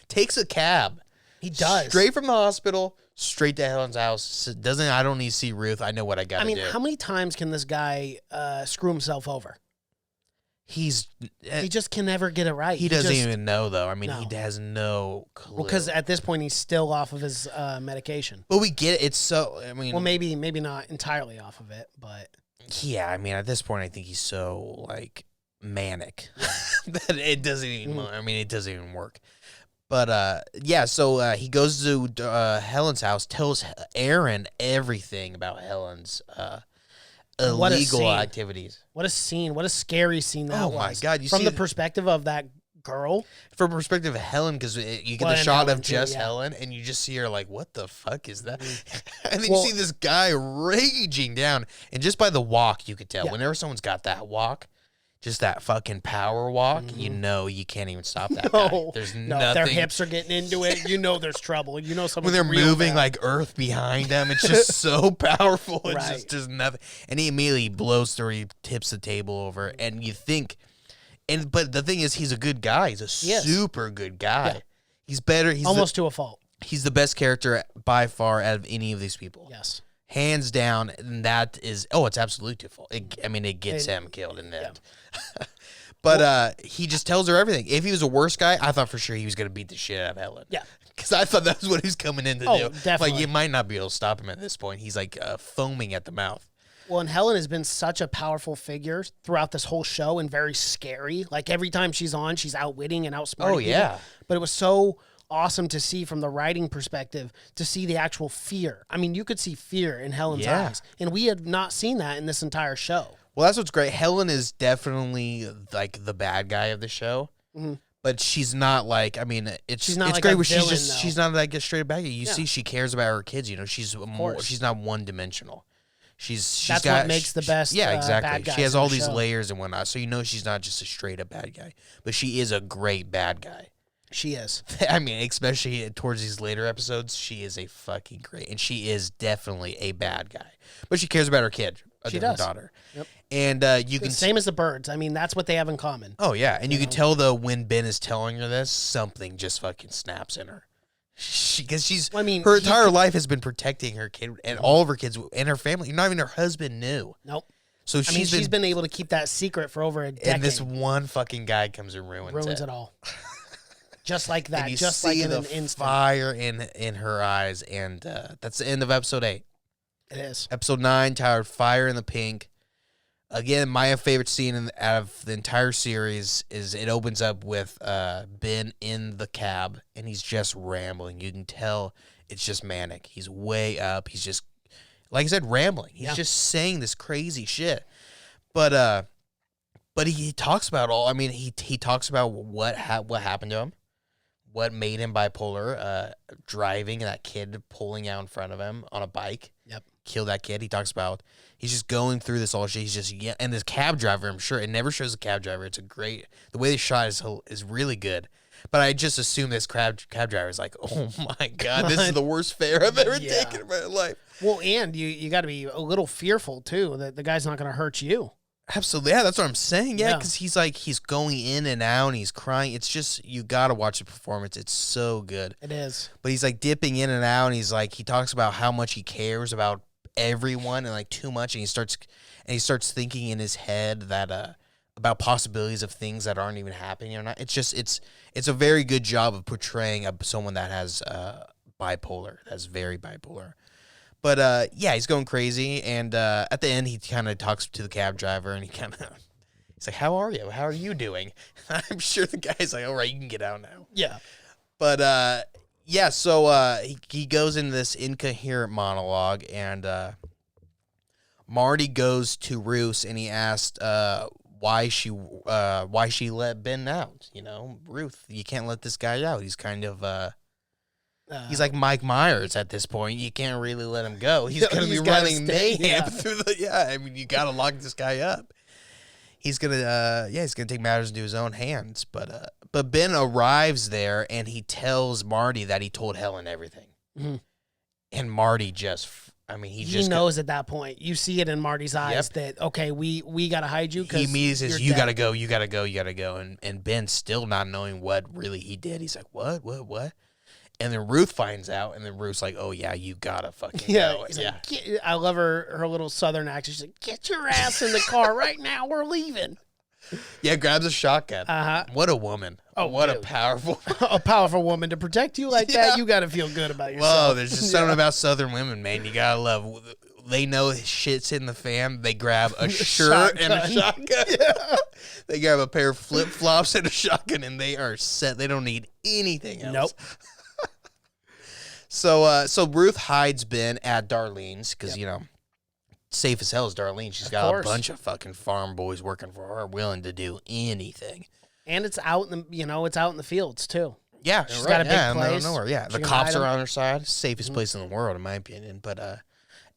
Takes a cab. He does. Straight from the hospital, straight to Helen's house. I don't need to see Ruth. I know what I got to do. I mean, how many times can this guy screw himself over? He just can never get it right. He doesn't even know, though. I mean, No. he has no clue. Well, because at this point, he's still off of his medication. But we get it. It's so, I mean. Well, maybe not entirely off of it, but. Yeah, I mean, at this point, I think he's so, like, manic that it doesn't even, it doesn't even work. But, yeah, so he goes to Helen's house, tells Aaron everything about Helen's illegal activities. What a scene. What a scary scene that was. Oh, my God. From the perspective of that girl. From the perspective of Helen, because you get the shot of just Helen, and you just see her like, what the fuck is that? And then you see this guy raging down, and just by the walk, you could tell. Whenever someone's got that walk, just that fucking power walk, you know you can't even stop that guy. There's nothing. If their hips are getting into it, you know there's trouble. You know someone's when they're moving like earth behind them, it's just so powerful. It's just there's nothing. And he immediately blows through, he tips the table over, and you think, but the thing is, he's a good guy. He's a super good guy. Yeah. He's better. He's almost to a fault. He's the best character by far out of any of these people. Yes. Hands down, and that is, it's absolutely to fault. It gets him killed in the end. But he just tells her everything. If he was a worse guy, I thought for sure he was going to beat the shit out of Helen. Yeah. Because I thought that's what he was coming in to do. Definitely. Like, you might not be able to stop him at this point. He's like foaming at the mouth. Well, and Helen has been such a powerful figure throughout this whole show and very scary. Like, every time she's on, she's outwitting and outsmarting people. Yeah. But it was so awesome to see from the writing perspective, to see the actual fear. I mean, you could see fear in Helen's eyes. And we had not seen that in this entire show. Well, that's what's great. Helen is definitely like the bad guy of the show. Mm-hmm. But she's not like, it's like great a where villain, she's not like a straight bad guy. You see she cares about her kids, she's not one dimensional. That's what makes the best exactly. bad guys she has in all the these show. layers and whatnot. So she's not just a straight up bad guy. But she is a great bad guy. She is. Especially towards these later episodes, she is a fucking great, and she is definitely a bad guy. But she cares about her kid, her daughter. Yep. And you can same as the birds. That's what they have in common. Oh yeah, and you can tell though when Ben is telling her this, something just fucking snaps in her. Because she's her entire life has been protecting her kid and all of her kids and her family. Not even her husband knew. Nope. So she's been able to keep that secret for over a decade. And this one fucking guy comes and ruins it all. Just like that. And you just see like in the an instant. fire in her eyes, and that's the end of episode 8. It is. Episode 9, titled Fire in the Pink. Again, my favorite scene out of the entire series is it opens up with Ben in the cab, and he's just rambling. You can tell it's just manic. He's way up. He's just, like I said, rambling. He's just saying this crazy shit. But he talks about he talks about what happened to him, what made him bipolar, driving that kid pulling out in front of him on a bike. Yep. Kill that kid. He talks about he's just going through this all shit. He's just and this cab driver. I'm sure it never shows the cab driver. It's the way they shot is really good. But I just assume this cab driver is like, oh my god, this is the worst fare I've ever taken in my life. Well, and you got to be a little fearful too that the guy's not going to hurt you. Absolutely, yeah, that's what I'm saying. Yeah, because he's going in and out and he's crying. It's just you got to watch the performance. It's so good. It is. But he's like dipping in and out, and he talks about how much he cares about everyone and like too much, and he starts thinking in his head that about possibilities of things that aren't even happening or not. It's a very good job of portraying someone that has bipolar. That's very bipolar. But yeah, he's going crazy, and at the end, he kind of talks to the cab driver, and he's like, "How are you? How are you doing?" I'm sure the guy's like, "All right, you can get out now." Yeah. But yeah, so he goes into this incoherent monologue, and Marty goes to Ruth, and he asked why she let Ben out. You know, Ruth, you can't let this guy out. He's kind of he's like Mike Myers at this point. You can't really let him go. He's going to be running mayhem through the. I mean, you got to lock this guy up. He's gonna take matters into his own hands. But Ben arrives there and he tells Marty that he told Helen everything. Mm-hmm. And Marty he knows at that point. You see it in Marty's eyes that okay, we gotta hide you. He immediately says, "You gotta go, you gotta go, you gotta go." And Ben's still not knowing what really he did. He's like, "What?" And then Ruth finds out, and then Ruth's like, "Oh yeah, you gotta fucking go." Yeah, like, I love her little southern accent. She's like, "Get your ass in the car right now. We're leaving." Yeah, grabs a shotgun. What a woman! Oh, what dude. a powerful woman to protect you like that. You gotta feel good about yourself. Whoa, there's just something about Southern women, man. You gotta love. They know shit's in the fan. They grab a shirt and a shotgun. Yeah. They grab a pair of flip flops and a shotgun, and they are set. They don't need anything else. Nope. So Ruth hides Ben at Darlene's because, safe as hell is Darlene. She's got a bunch of fucking farm boys working for her, willing to do anything. And it's out in the fields too. Yeah, she's got a big place. Nowhere. Yeah, the cops are on her side. Safest place in the world, in my opinion. But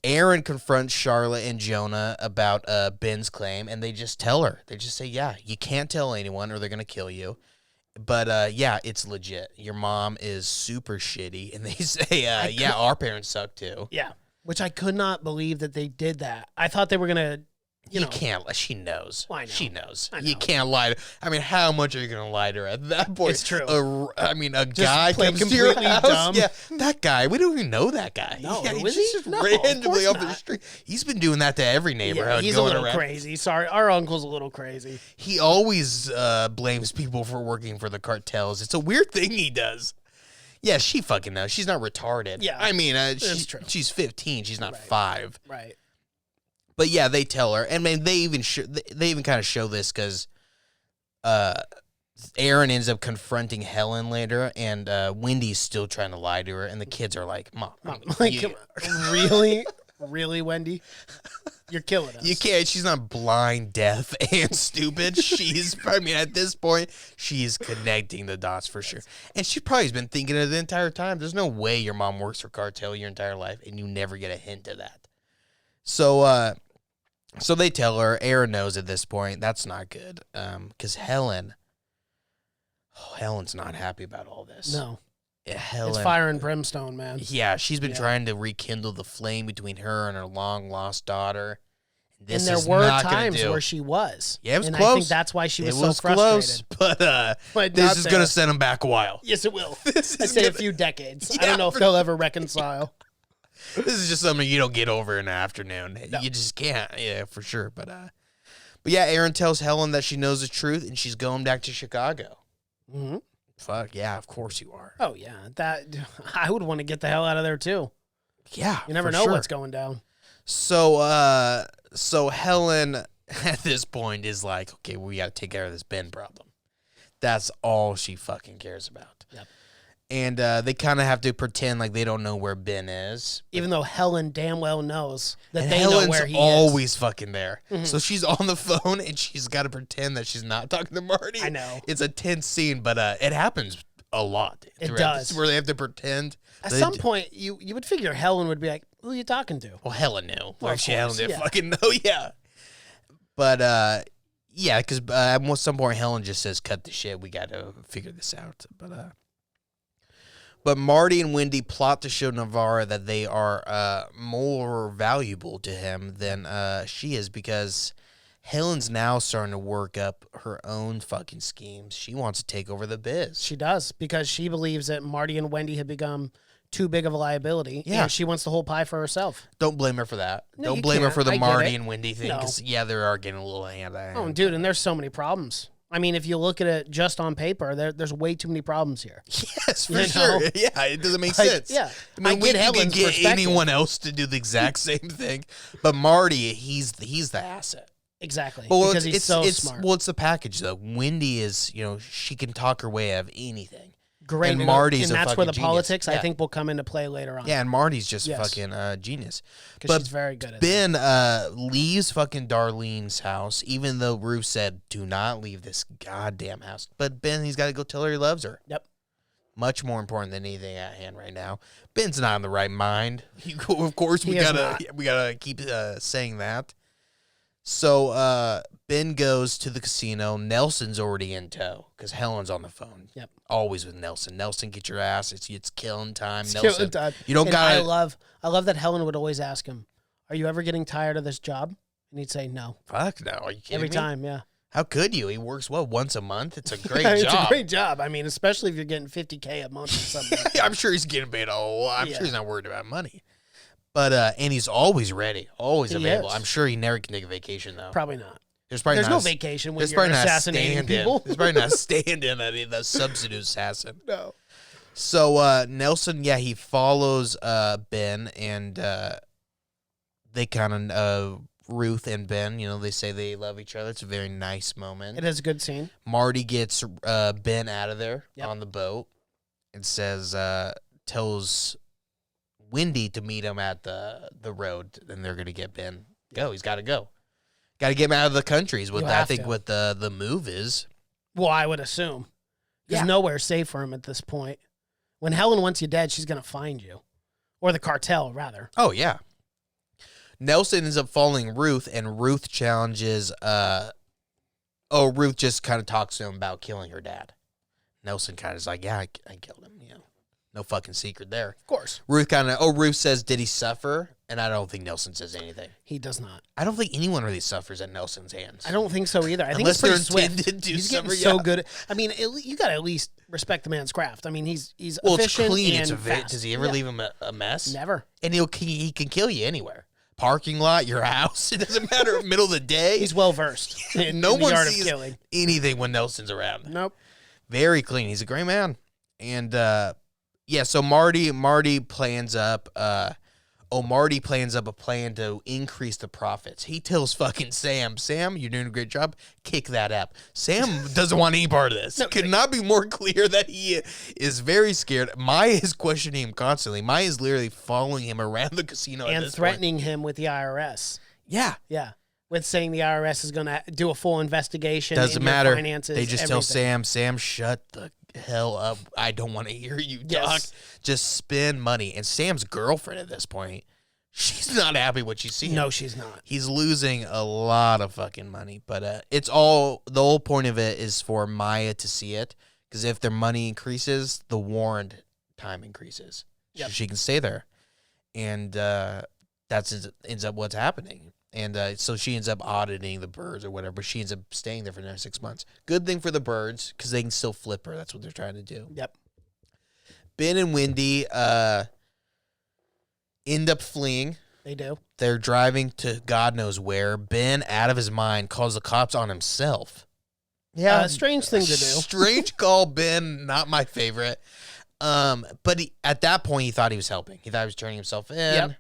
Aaron confronts Charlotte and Jonah about Ben's claim, and they just tell her. They just say, "Yeah, you can't tell anyone, or they're gonna kill you." But, yeah, it's legit. Your mom is super shitty. And they say, our parents suck, too. Yeah, which I could not believe that they did that. I thought they were going to, You can't. She knows. Well, I know. She knows. I know. You can't lie. How much are you going to lie to her at that point? It's true. A guy comes to your house. Dumb. Yeah, that guy. We don't even know that guy. No, yeah, he's just randomly off the street. He's been doing that to every neighborhood. Yeah, he's a little crazy. Sorry, our uncle's a little crazy. He always blames people for working for the cartels. It's a weird thing he does. Yeah, she fucking knows. She's not retarded. Yeah, I mean, that's true. She's 15. She's not 5. Right. But yeah, they tell her, and man, they even kind of show this because Aaron ends up confronting Helen later, and Wendy's still trying to lie to her, and the kids are like, "Mom, really, Wendy, you're killing us. You can't. She's not blind, deaf, and stupid. At this point, she's connecting the dots for sure, and she probably has been thinking it the entire time. There's no way your mom works for cartel your entire life, and you never get a hint of that. So they tell her. Aaron knows at this point. That's not good. Because Helen's not happy about all this. No. Yeah, Helen, it's fire and brimstone, man. Yeah, she's been trying to rekindle the flame between her and her long-lost daughter. And there were times where she was. Yeah, it was and close. I think that's why she was so frustrated. Close, but this is going to send them back a while. Yes, it will. I'd say a few decades. Yeah, I don't know if they'll ever reconcile. This is just something you don't get over in an afternoon. No. You just can't. Yeah, for sure. But yeah, Aaron tells Helen that she knows the truth and she's going back to Chicago. Mm-hmm. Fuck yeah, of course you are. Oh yeah, I would want to get the hell out of there too. Yeah, you never know what's going down. So Helen at this point is like, okay, we got to take care of this Ben problem. That's all she fucking cares about. Yep. And they kind of have to pretend like they don't know where Ben is. Even though Helen damn well knows that Helen's know where he always is. Fucking there. Mm-hmm. So she's on the phone and she's got to pretend that she's not talking to Marty. I know. It's a tense scene, but it happens a lot. It does. Where they have to pretend. At some point, you would figure Helen would be like, Who are you talking to? Well, Helen knew. Well, She Helen didn't yeah. fucking know, yeah. But, yeah, because at some point Helen just says, cut the shit. We got to figure this out. But Marty and Wendy plot to show Navarra that they are more valuable to him than she is, because Helen's now starting to work up her own fucking schemes. She wants to take over the biz. She does, because she believes that Marty and Wendy have become too big of a liability. Yeah. And she wants the whole pie for herself. Don't blame her for that. No, Don't you blame her can't. for the I get Marty it. and Wendy thing, No. because, yeah, they are getting a little hand of Oh, dude, and there's so many problems. I mean, if you look at it just on paper, there's way too many problems here. Yes, for You sure. know? Yeah, it doesn't make Like, sense. yeah. I mean, I get we Helen's could get perspective. anyone else to do the exact same thing, but Marty, he's the asset. Exactly. Well, because he's so smart. Well, it's the package though. Wendy is, she can talk her way out of anything. Great. and Marty's and a that's where the fucking genius. politics, I Yeah. think, will come into play later on. Yeah, and Marty's just Yes. fucking genius. Because But she's very good at it. Ben leaves fucking Darlene's house, even though Ruth said, do not leave this goddamn house. But Ben, he's got to go tell her he loves her. Yep. Much more important than anything at hand right now. Ben's not in the right mind. Of course, we He is gotta keep saying that. So Ben goes to the casino. Nelson's already in tow because Helen's on the phone. Yep. Always with Nelson. Nelson, get your ass. It's killing time. It's Nelson, killing time. you don't And gotta. I love that Helen would always ask him, "Are you ever getting tired of this job?" And he'd say, "No." Fuck no. Are you kidding Every me? time, yeah. How could you? He works once a month. It's a great It's job. a great job. I mean, especially if you're getting $50K a month or something. I'm sure he's getting paid a lot. I'm Yeah. sure he's not worried about money. But and he's always ready, always He available. is. I'm sure he never can take a vacation though. Probably not. There's probably There's not no a- vacation when There's you're probably not a assassinating stand-in. people. There's probably not a stand-in. The substitute assassin. No. So Nelson, yeah, he follows Ben, and they kind of Ruth and Ben, they say they love each other. It's a very nice moment. It is a good scene. Marty gets Ben out of there Yep. on the boat and tells Wendy to meet him at the road, and they're gonna get Ben. He's got to go. Got to get him out of the country. Is what You I have think. to. What the move is. Well, I would assume. There's Yeah. nowhere safe for him at this point. When Helen wants you dead, she's going to find you. Or the cartel, rather. Oh yeah. Nelson ends up following Ruth, and Ruth challenges. Ruth just kind of talks to him about killing her dad. Nelson kind of is like, yeah, I killed him. No fucking secret there. Of course. Ruth says, did he suffer? And I don't think Nelson says anything. He does not. I don't think anyone really suffers at Nelson's hands. I don't think so either. I think Unless it's pretty they're swift. intended to He's getting suffer, so yeah. good. I mean, you got to at least respect the man's craft. I mean, he's Well, it's efficient clean. and It's fast. Does he ever Yeah. leave him a mess? Never. And he can kill you anywhere. Parking lot, your house. It doesn't matter. Middle of the day. He's well versed in no the one art of sees killing. anything when Nelson's around. Nope. Very clean. He's a great man. And so Marty plans up. Marty plans up a plan to increase the profits. He tells fucking Sam, you're doing a great job. Kick that up. Sam doesn't want any part of this. Could not be more clear that he is very scared. Maya is questioning him constantly. Maya is literally following him around the casino at And this threatening him with the IRS. point. Yeah. Yeah. With saying the IRS is going to do a full investigation. Doesn't in your matter. Finances, They just tell everything. Sam, shut the hell up. I don't want to hear you Yes. talk. Just spend money. And Sam's girlfriend at this point, she's not happy what she's seeing. No, she's not. He's losing a lot of fucking money. But the whole point of it is for Maya to see it. Because if their money increases, the warrant time increases. Yep. So she can stay there. And that ends up what's happening. And so she ends up auditing the birds or whatever, but she ends up staying there for the next 6 months. Good thing for the birds, because they can still flip her. That's what they're trying to do. Yep. Ben and Wendy end up fleeing. They do. They're driving to God knows where. Ben, out of his mind, calls the cops on himself. Strange thing to do. Strange call, Ben. Not my favorite. But at that point, he thought he was helping. He thought he was turning himself in. Yep.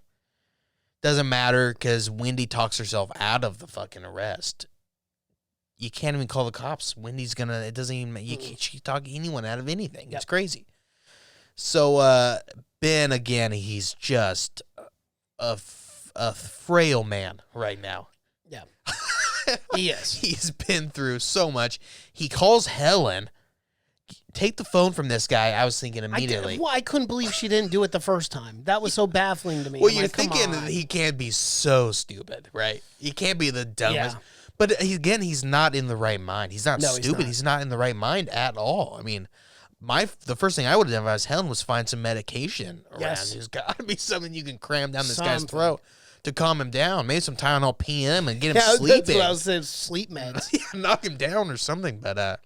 Doesn't matter because Wendy talks herself out of the fucking arrest. You can't even call the cops. Wendy's gonna. It doesn't even. She can talk anyone out of anything. Yep. It's crazy. So Ben again, he's just a frail man right now. Yeah. He is. He's been through so much. He calls Helen. take the phone from this guy. I was thinking immediately. I couldn't believe she didn't do it the first time. That was so baffling to me. Well, I'm you're like, come thinking on. he can't be so stupid, right? He can't be the dumbest. Yeah. But again, he's not in the right mind. He's not No, he's stupid. not. He's not in the right mind at all. I mean, the first thing I would have done if I was Helen was find some medication around. Yes. There's got to be something you can cram down this guy's Something. throat to calm him down. Maybe some Tylenol PM and get him Yeah, sleeping. that's what I was saying. Sleep meds. Yeah, knock him down or something. But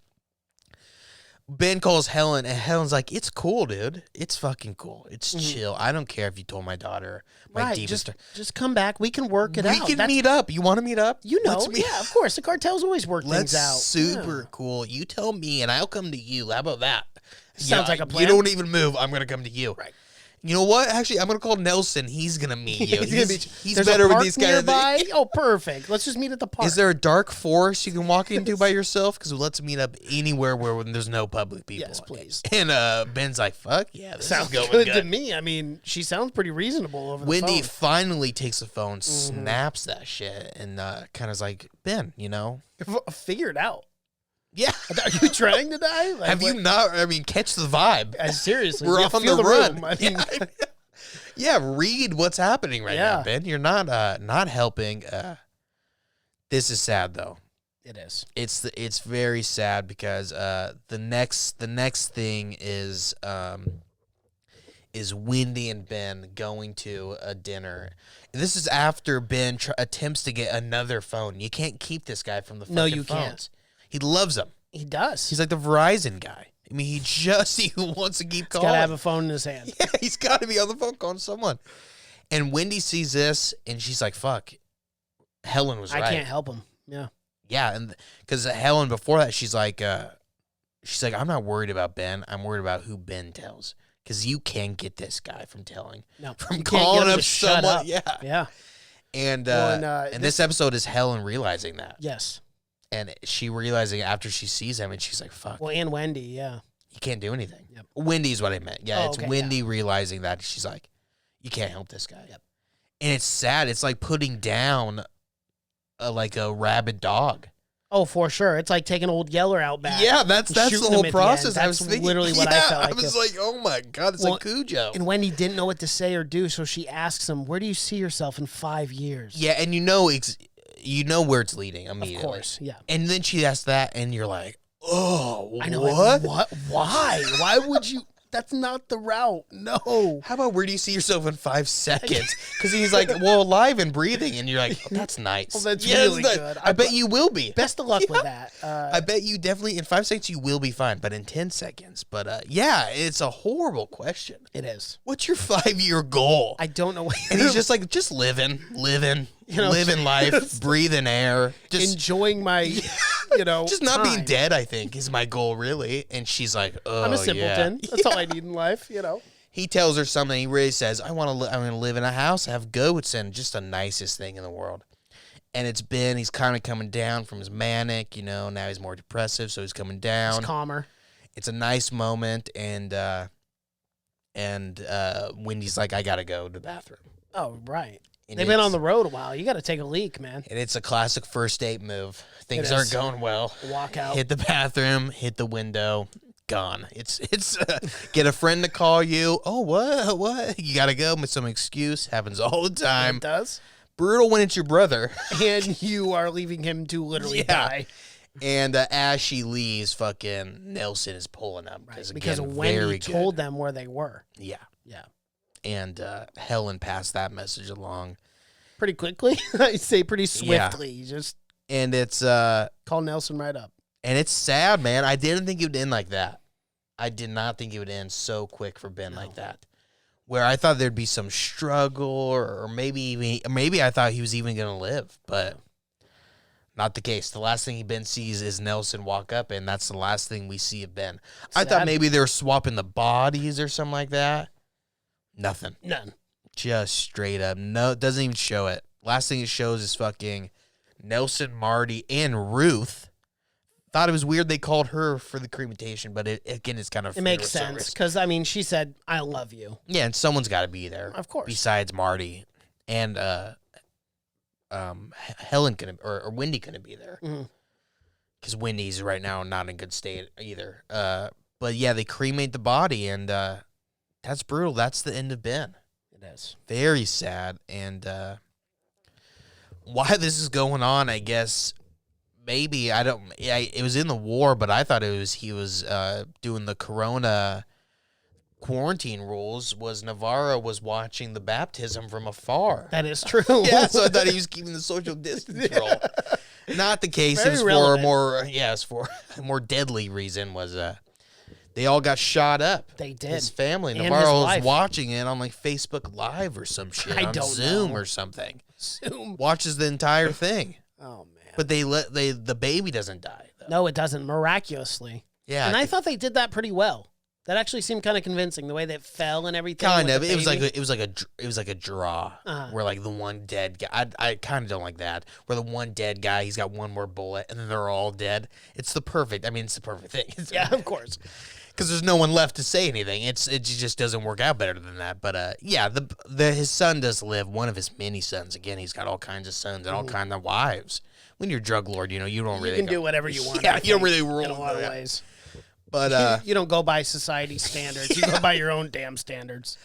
Ben calls Helen, and Helen's like, "It's cool, dude. It's fucking cool. It's chill. I don't care if you told my daughter my Right. deepest." Just come back. We can work it We out. can That's- meet up. You want to meet up? You know, Let's meet- yeah, of course. The cartels always work Let's things out. super Yeah. cool. You tell me, and I'll come to you. How about that? Sounds like a plan. You don't even move. I'm gonna come to you. Right. You know what? Actually, I'm gonna call Nelson. He's gonna meet you. He's There's better a with park these guys. nearby. Oh, perfect. Let's just meet at the park. Is there a dark forest you can walk into by yourself? Because let's meet up anywhere where there's no public people. Yes, please. And Ben's like, "Fuck yeah, this Sounds is going good good." to me. I mean, she sounds pretty reasonable over the Wendy phone. finally takes the phone, snaps that shit, and kind of is like, "Ben, you know, Figure it out. yeah." Are you trying to die? Like, Have you not? I mean, catch the vibe. Seriously, We're yeah, off on feel the run. room. I mean, Yeah, read what's happening right now, Yeah. Ben. You're not helping. This is sad though. it is. It's very sad because the next thing is Wendy and Ben going to a dinner. This is after Ben attempts to get another phone. You can't keep this guy from the fucking No, you phones. can't. He loves them. He does. He's like the Verizon guy. I mean, he wants to keep calling. got to have a phone in his hand. Yeah, he's got to be on the phone calling someone. And Wendy sees this, and she's like, "Fuck, Helen was right." I can't help him. Yeah. Yeah, and because Helen before that, she's like, "I'm not worried about Ben. I'm worried about who Ben tells, because you can get this guy from telling, No. from You can't get calling him up to shut someone." up. Yeah, Yeah. and Well, and, this episode is Helen realizing that, Yes. and she realizing after she sees him, and she's like, "Fuck, Well, and Wendy. Yeah. you can't do anything." Yep. Wendy's what I meant. Yeah, Oh, it's okay, Wendy realizing that she's like, "You can't help this guy." Yep. And it's sad. It's like putting down like a rabid dog. Oh, for sure. It's like taking old Yeller out back. Yeah, that's and the shooting whole him at the process. end. I was That's thinking, literally what I felt like. I was like, oh my God, it's Well, like Cujo. And Wendy didn't know what to say or do, so she asks him, "Where do you see yourself in 5 years?" Yeah, and you know where it's leading immediately. Of course, yeah. And then she asks that, and you're like, oh, I know. what? What? Why? Why would you? That's not the route. No. How about where do you see yourself in 5 seconds? Because he's like, well, alive and breathing, and you're like, oh, that's nice. Well, that's Yeah, really nice. good. I bet you will be. Best of luck with that. I bet you definitely in 5 seconds you will be fine, but in 10 seconds. But yeah, it's a horrible question. It is. What's your 5-year goal? I don't know. And he's just like, just living, You know, living life, breathing air, just enjoying my, just not being time. dead. I think is my goal really. And she's like, oh, I'm a simpleton. Yeah. That's all I need in life. He tells her something. He really says, I'm going to live in a house, have goats, and just the nicest thing in the world. And it's been, he's kind of coming down from his manic, now he's more depressive, so he's coming down. It's calmer. It's a nice moment, and Wendy's like, I got to go to the bathroom. Oh, right. And They've been it's- on the road a while. You got to take a leak, man. And it's a classic first date move. Things It aren't is. going well. Walk out. Hit the bathroom, hit the window, gone. It's get a friend to call you. Oh, what? You got to go with some excuse. Happens all the time. It does. Brutal when it's your brother. And you are leaving him to literally Yeah. die. And as she leaves, fucking Nelson is pulling up. Because again, Wendy very told good. them where they were. Yeah. Yeah. And Helen passed that message along. Pretty quickly. I'd say pretty swiftly. Just And it's call Nelson right up. and it's sad, man. I didn't think it would end like that. I did not think it would end so quick for Ben like that. Where I thought there'd be some struggle, or maybe I thought he was even gonna live, but not the case. The last thing Ben sees is Nelson walk up, and that's the last thing we see of Ben. I thought Sad. maybe they were swapping the bodies or something like that. Nothing. None. Just straight up. No, it doesn't even show it. Last thing it shows is fucking Nelson, Marty, and Ruth. Thought it was weird they called her for the cremation, but it's kind of It makes funeral sense. service. Because, I mean, she said, "I love you." Yeah, and someone's got to be there, Of course. besides Marty, and Helen couldn't, or Wendy couldn't be there Mhm. because Wendy's right now not in good state either. But yeah, they cremate the body, and that's brutal. That's the end of Ben. It is. Very sad. And why this is going on, I guess, maybe, it was in the war, but I thought he was doing the Corona quarantine rules, was Navarro was watching the baptism from afar. That is true. Yeah, so I thought he was keeping the social distance rule. Not the case. Very It's for a more deadly reason was they all got shot up. They did. His family. And Navarro his was wife. watching it on like Facebook Live or some shit. I on don't Zoom know. or something. Zoom. Watches the entire thing. Oh man. But the baby doesn't die though. No, it doesn't. Miraculously. Yeah. And I thought they did that pretty well. That actually seemed kind of convincing, the way that fell and everything. kind with of. the It was baby. like a draw Uh-huh. where like the one dead guy. I kind of don't like that. Where the one dead guy, he's got one more bullet, and then they're all dead. It's the perfect thing. Yeah, of course. Because there's no one left to say anything. It just doesn't work out better than that. But yeah, his son does live. One of his many sons. Again, he's got all kinds of sons and all kinds of wives. When you're a drug lord, you don't really. You can do whatever you want. Yeah, I you don't think, really rule in a lot of that. ways. But You don't go by society standards. You go by your own damn standards.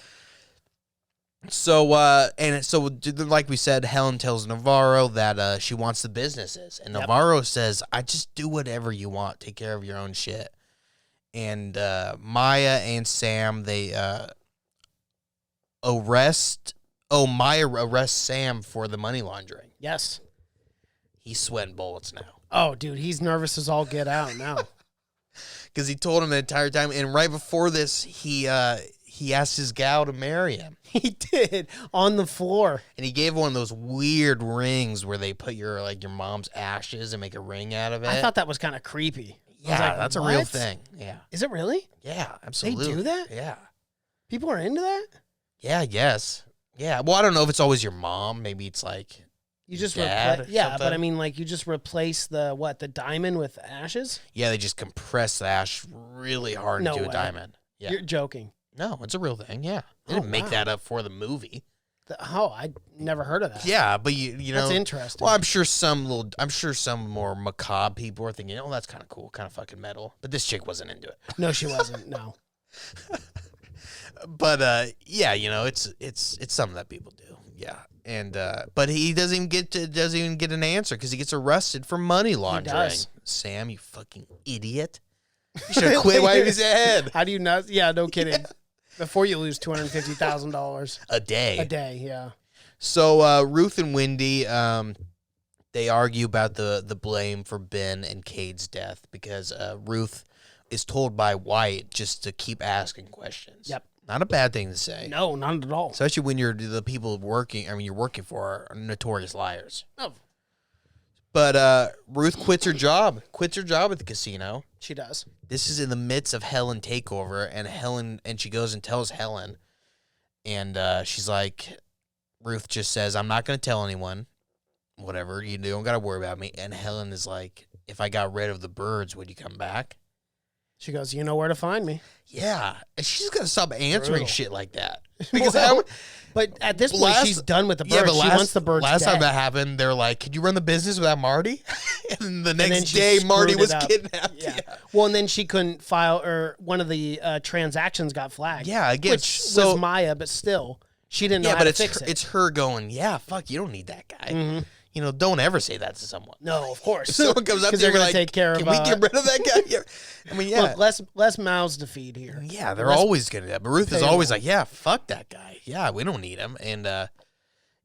so like we said, Helen tells Navarro that she wants the businesses, and Yep. Navarro says, "I just do whatever you want. Take care of your own shit." And Maya and Sam, they Maya arrests Sam for the money laundering. Yes. He's sweating bullets now. Oh, dude, he's nervous as all get out now. Because he told him the entire time, and right before this, he asked his gal to marry him. He did, on the floor. And he gave one of those weird rings where they put your mom's ashes and make a ring out of it. I thought that was kind of creepy. I was Yeah, like, that's a real what? thing. Yeah. Is it really? Yeah, absolutely. do that? Yeah. People are into that? Yeah, I guess. Yeah. Well, I don't know if it's always your mom. Maybe it's like You just dad or yeah, but something. I mean, like, you just replace the diamond with ashes? yeah, they just compress the ash really hard No into a way. diamond. Yeah. You're joking. No, it's a real thing. Yeah. They Oh, didn't make wow. that up for the movie. I never heard of that. Yeah, but you know That's interesting. Well, I'm sure some more macabre people are thinking, oh, that's kind of cool, kind of fucking metal. But this chick wasn't into it. No, she wasn't. No. But yeah, it's something that people do. Yeah, and but he doesn't even get an answer because he gets arrested for money laundering. does. Sam, you fucking idiot! You should have quit while he was ahead. How do you not? Yeah, no kidding. Before you lose $250,000 A day. a day, yeah. So Ruth and Wendy, they argue about the blame for Ben and Cade's death because Ruth is told by Wyatt just to keep asking questions. Yep. Not a bad thing to say. No, not at all. Especially when the people you're working for are notorious liars. Oh, But Ruth quits her job at the casino. she does. This is in the midst of Helen takeover, and she goes and tells Helen, and she's like, Ruth just says, "I'm not going to tell anyone, whatever, you don't got to worry about me." And Helen is like, "If I got rid of the birds, would you come back?" She goes, you know where to find me. Yeah, and she's got to stop answering Brutal. shit like that. Because Well, but at this point, Last- she's done with the birds. Yeah, but She wants the birds last dead. time that happened, they're like, "Could you run the business without Marty?" And the then next she day, Marty screwed was it up. kidnapped. Yeah. Well, and then she couldn't file, or one of the transactions got flagged. Yeah, again, which so- was Maya, but still, she didn't know Yeah, how but to it's fix it. it's her going, "Yeah, fuck, you don't need that guy." Mhm. Don't ever say that to someone. No, of course. If someone comes up 'Cause to you they're and gonna like, take care "Can of. we get rid of that guy?" Yeah. I mean, yeah, Look, less mouths to feed here. yeah, they're less always gonna do that. But Ruth is payroll. always like, "Yeah, fuck that guy. Yeah, we don't need him." And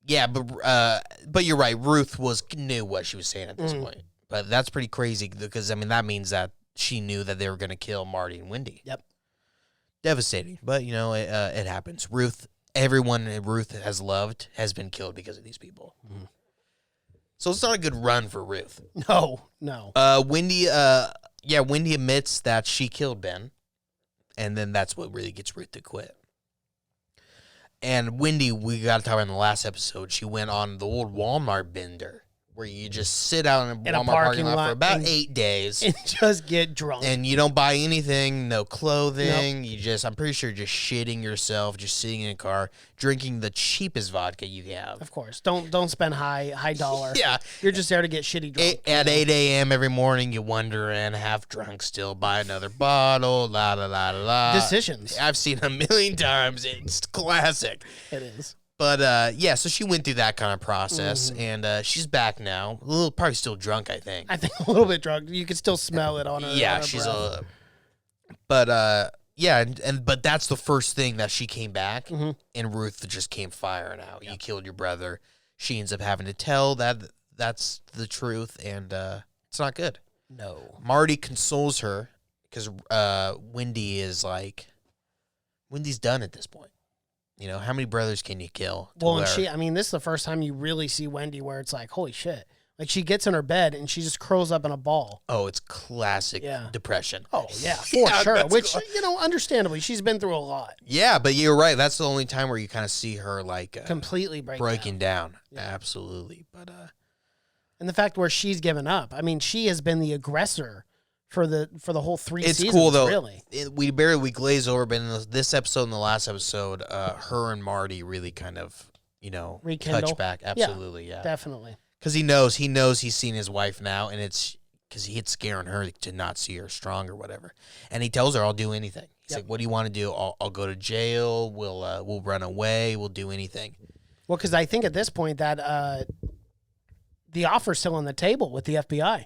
yeah, but you're right. Ruth knew what she was saying at this point. But that's pretty crazy because that means that she knew that they were gonna kill Marty and Wendy. Yep. Devastating, but it happens. Everyone Ruth has loved has been killed because of these people. So it's not a good run for Ruth. No. Wendy admits that she killed Ben, and then that's what really gets Ruth to quit. And Wendy, we got to talk about in the last episode, she went on the old Walmart bender where you just sit out in a In a Walmart parking parking lot lot for about and- 8 days. And just get drunk. And you don't buy anything, no clothing. You just, I'm pretty sure, just shitting yourself, just sitting in a car, drinking the cheapest vodka you have. Of course. Don't spend high dollar. Yeah. You're just there to get shitty drunk. At 8 a.m. every morning, you wander in, half drunk still, buy another bottle, la la la la. Decisions. I've seen it a million times. It's classic. It is. But yeah, so she went through that kind of process, and she's back now. A little, probably still drunk, I think. I think a little bit drunk. You can still smell it on her. Yeah, on her she's breath. a. But yeah, but that's the first thing that she came back, and Ruth just came firing out. You killed your brother. She ends up having to tell that's the truth, and it's not good. No. Marty consoles her because Wendy is like, Wendy's done at this point. You know, how many brothers can you kill? Well, and I mean, this is the first time you really see Wendy where it's like, holy shit. Like, she gets in her bed and she just curls up in a ball. Oh, it's classic depression. Oh, yeah, for Yeah, sure. that's Which, cool. you know, understandably, she's been through a lot. Yeah, but you're right. That's the only time where you kind of see her like Completely breaking down. Yeah. Absolutely. But And the fact where she's given up. I mean, she has been the aggressor for the whole 3 it's seasons, cool though. really. We glaze over, but in this episode and the last episode, her and Marty really kind of, you know, Rekindle. touch back. Absolutely, yeah. Definitely. Because he knows he's seen his wife now, and it's because it's scaring her to not see her strong or whatever. And he tells her, "I'll do anything." He's like, "What do you want to do? I'll go to jail. We'll run away. We'll do anything." Well, because I think at this point that the offer's still on the table with the FBI.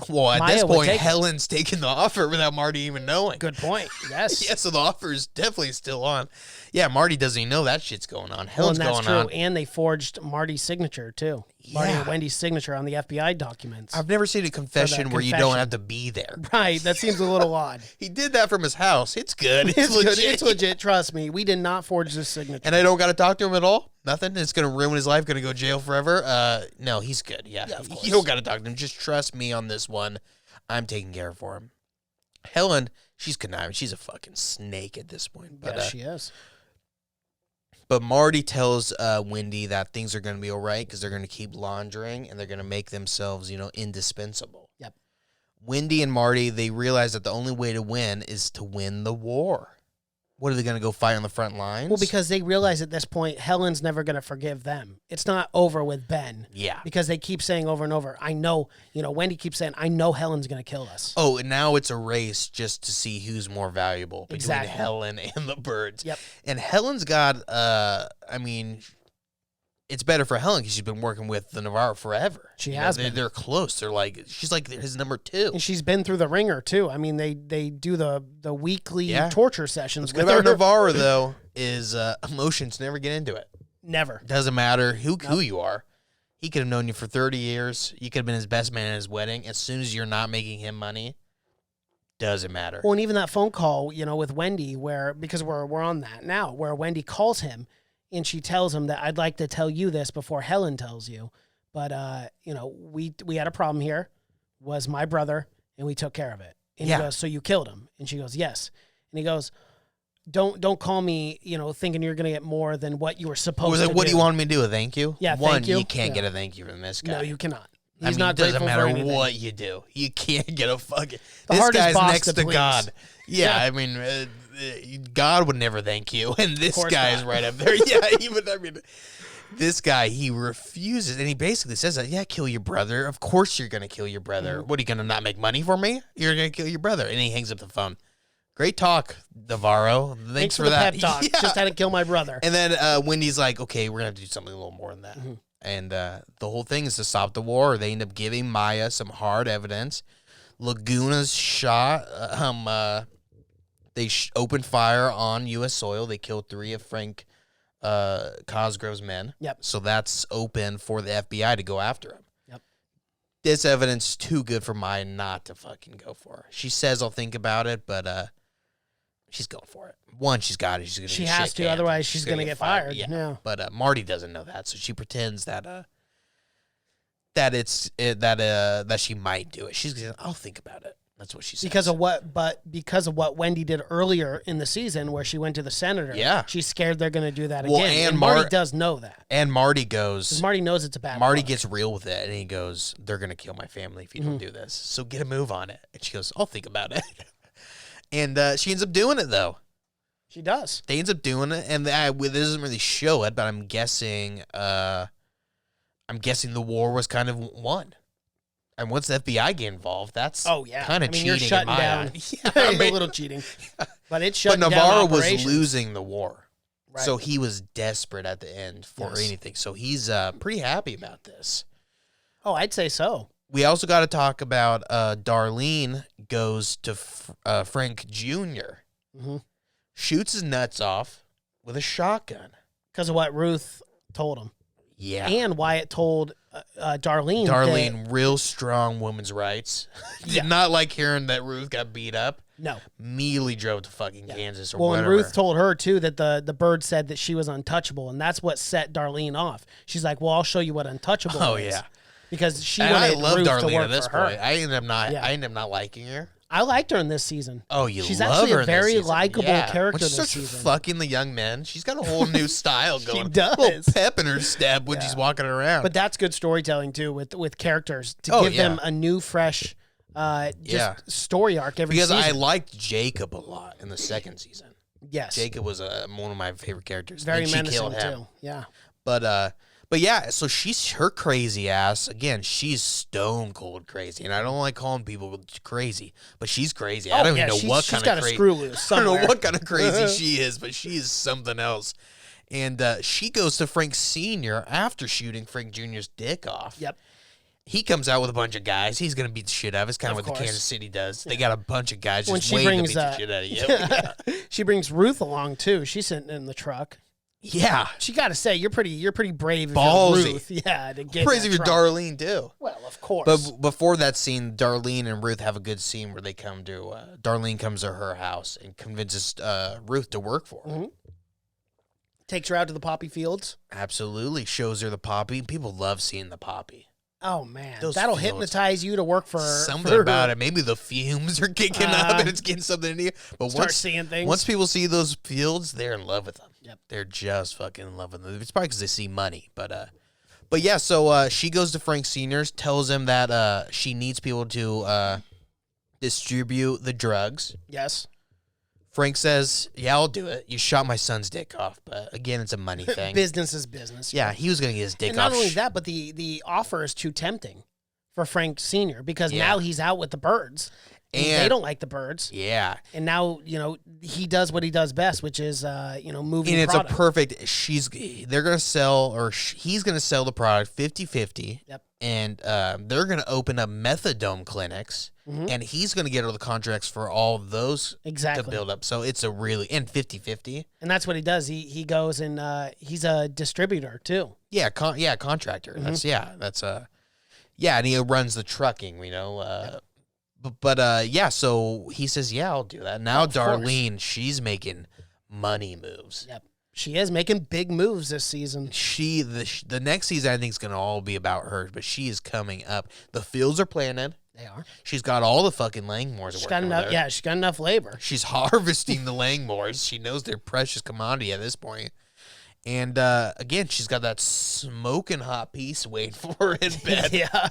Well, at Maya this would point, take it. Helen's taking the offer without Marty even knowing. Good point. Yes. Yeah, so the offer is definitely still on. Yeah, Marty doesn't even know that shit's going on. Well, Helen's and that's going true. on. And they forged Marty's signature, too. Marty Yeah. and Wendy's signature on the FBI documents. I've never seen a confession where you don't confession. have to be there. Right. That seems a little odd. He did that from his house. It's good. It's legit. It's legit. Trust me. We did not forge this signature. And I don't got to talk to him at all? Nothing? It's going to ruin his life? Going to go jail forever? No, he's good. Yeah. of course. You don't got to talk to him. Just trust me on this one. I'm taking care for him. Helen, she's conniving. She's a fucking snake at this point. But, Yeah, she is. But Marty tells Wendy that things are going to be all right because they're going to keep laundering and they're going to make themselves, you know, indispensable. Yep. Wendy and Marty, they realize that the only way to win is to win the war. What, are they going to go fight on the front lines? Well, because they realize at this point, Helen's never going to forgive them. It's not over with Ben. Yeah. Because they keep saying over and over, I know, you know, Wendy keeps saying, I know Helen's going to kill us. Oh, and now it's a race just to see who's more valuable between Exactly. Helen and the birds. Yep. And Helen's got, I mean, it's better for Helen because she's been working with the Navarro forever. She You know, has they're, been. they're close. They're like, she's like his number 2. And she's been through the ringer, too. I mean, they do the weekly Yeah. torture sessions What's good with about her. Navarro, though, is emotions never get into it. Never. Doesn't matter who you are. He could have known you for 30 years. You could have been his best man at his wedding. As soon as you're not making him money, doesn't matter. Well, and even that phone call, you know, with Wendy, where, because we're on that now, where Wendy calls him and she tells him that I'd like to tell you this before Helen tells you. But, you know, we had a problem here, was my brother, and we took care of it. And Yeah. he goes, so you killed him? And she goes, yes. And he goes, don't call me, you know, thinking you're going to get more than what you were supposed Was to it, what do. do you want me to do? A thank you? Yeah, One, thank you. can't Yeah. get a thank you from this guy. No, you cannot. I He's mean, not it doesn't grateful matter for anything. what you do. You can't get a fucking... The This hardest guy's boss next to to please. God. Yeah, Yeah. I mean, God would never thank you. And this course guy is not. right up there. Yeah, even, I mean... This guy, he refuses, and he basically says that, yeah, kill your brother. Of course you're going to kill your brother. Mm-hmm. What, are you going to not make money for me? You're going to kill your brother. And he hangs up the phone. Great talk, Navarro. Thanks for the that. pep talk. Yeah. Just had to kill my brother. And then Wendy's like, okay, we're going to have to do something a little more than that. Mm-hmm. And the whole thing is to stop the war. They end up giving Maya some hard evidence. Laguna's shot. They opened fire on U.S. soil. They killed 3 of Frank Cosgrove's men. Yep. So that's open for the FBI to go after him. Yep. This evidence is too good for Maya not to fucking go for her. She says, I'll think about it, but she's going for it. One, she's got it. She's gonna She get has shit to, canned. otherwise she's gonna get fired. Yeah. Yeah. But Marty doesn't know that, so she pretends that she might do it. She's gonna, I'll think about it. That's what she says. Because of what Wendy did earlier in the season, where she went to the senator. Yeah. She's scared they're going to do that Well, again. and Marty does know that. And Marty goes. Because Marty knows it's a bad. Marty look. gets real with it, and he goes, "They're gonna kill my family if you don't do this. So get a move on it." And she goes, "I'll think about it." And she ends up doing it though. She does. They ends up doing it, and it doesn't really show it, but I'm guessing the war was kind of won. And once the FBI get involved, that's kind of cheating. You're shutting in my down. eyes. Yeah, A little cheating, but it's shutting but down Navarro was operations. losing the war, Right. so he was desperate at the end for Yes. anything. So he's pretty happy about this. Oh, I'd say so. We also got to talk about Darlene goes to Frank Jr. Mhm. Shoots his nuts off with a shotgun. Because of what Ruth told him, Yeah. and Wyatt told Darlene. Darlene, real strong women's rights. Did Yeah. not like hearing that Ruth got beat up. No. Immediately drove to fucking Kansas or Well, whatever. and Ruth told her too that the bird said that she was untouchable, and that's what set Darlene off. She's like, "Well, I'll show you what untouchable Oh, is." yeah. Because she And I wanted love Ruth to Darlene work at this for her. point. I ended Yeah. up not liking her. I liked her in this season. Oh, you She's love actually her a in this very season. likable Yeah. character When she this starts season. fucking the young men, she's got a whole new style going. does. Little pep in her step when she's walking around. But that's good storytelling too, with characters to Oh, give them yeah. a new, fresh, Yeah. story arc every because season. I liked Jacob a lot in the second season. Yes, Jacob was one of my favorite characters. very and she menacing killed him. too. Yeah, But yeah, so she's her crazy ass. Again, she's stone cold crazy, and I don't like calling people crazy, but she's crazy. I don't even know what kind she's got of a crazy. screw loose I don't somewhere. know what kind of crazy she is, but she is something else. And she goes to Frank Sr. after shooting Frank Jr.'s dick off. Yep. He comes out with a bunch of guys. He's going to beat the shit out of us. It's kind of what Of the course. Kansas City does. They got a bunch of guys When just she waiting to brings, beat the shit out of you. she brings Ruth along too. She's sitting in the truck. Yeah. She got to say, you're pretty brave. If Ballsy. you're Ruth. Yeah, to get Crazy in for that truck. Darlene, too. Well, of course. But before that scene, Darlene and Ruth have a good scene where they come to Darlene comes to her house and convinces Ruth to work for her. Mhm. Takes her out to the poppy fields. Absolutely, shows her the poppy. People love seeing the poppy. Oh man, Those that'll fields. hypnotize you to work for Something for about it. Maybe the fumes are kicking up and it's getting something in here. But Start once seeing things. once people see those fields, they're in love with them. Yep. They're just fucking in love with them. It's probably because they see money. But yeah, so she goes to Frank Sr.'s, tells him that she needs people to distribute the drugs. Yes. Frank says, "Yeah, I'll do it. You shot my son's dick off, but again, it's a money thing." Business is business. Yeah, he was gonna get his dick And off. not only that, but the offer is too tempting for Frank Sr. because Yeah. now he's out with the birds. And And- they don't like the birds. Yeah, And now, he does what he does best, which is, moving and it's product. a perfect. They're gonna sell, or he's gonna sell the product 50-50. Yep. And they're gonna open up methadone clinics, and he's gonna get all the contracts for all of those Exactly. to build up. So it's a really 50-50. And that's what he does. He goes and he's a distributor too. Yeah, contractor. That's and he runs the trucking. But so he says, "Yeah, I'll do that." Now Of course. Darlene, she's making money moves. Yep. She is making big moves this season. The next season I think is gonna all be about her, but she is coming up. The fields are planted. They are. She's got all the fucking Langmores. She's working got with enough. her. Yeah, she's got enough labor. She's harvesting the Langmores. She knows they're precious commodity at this point. And again, she's got that smoking hot piece waiting for her in bed. Yeah.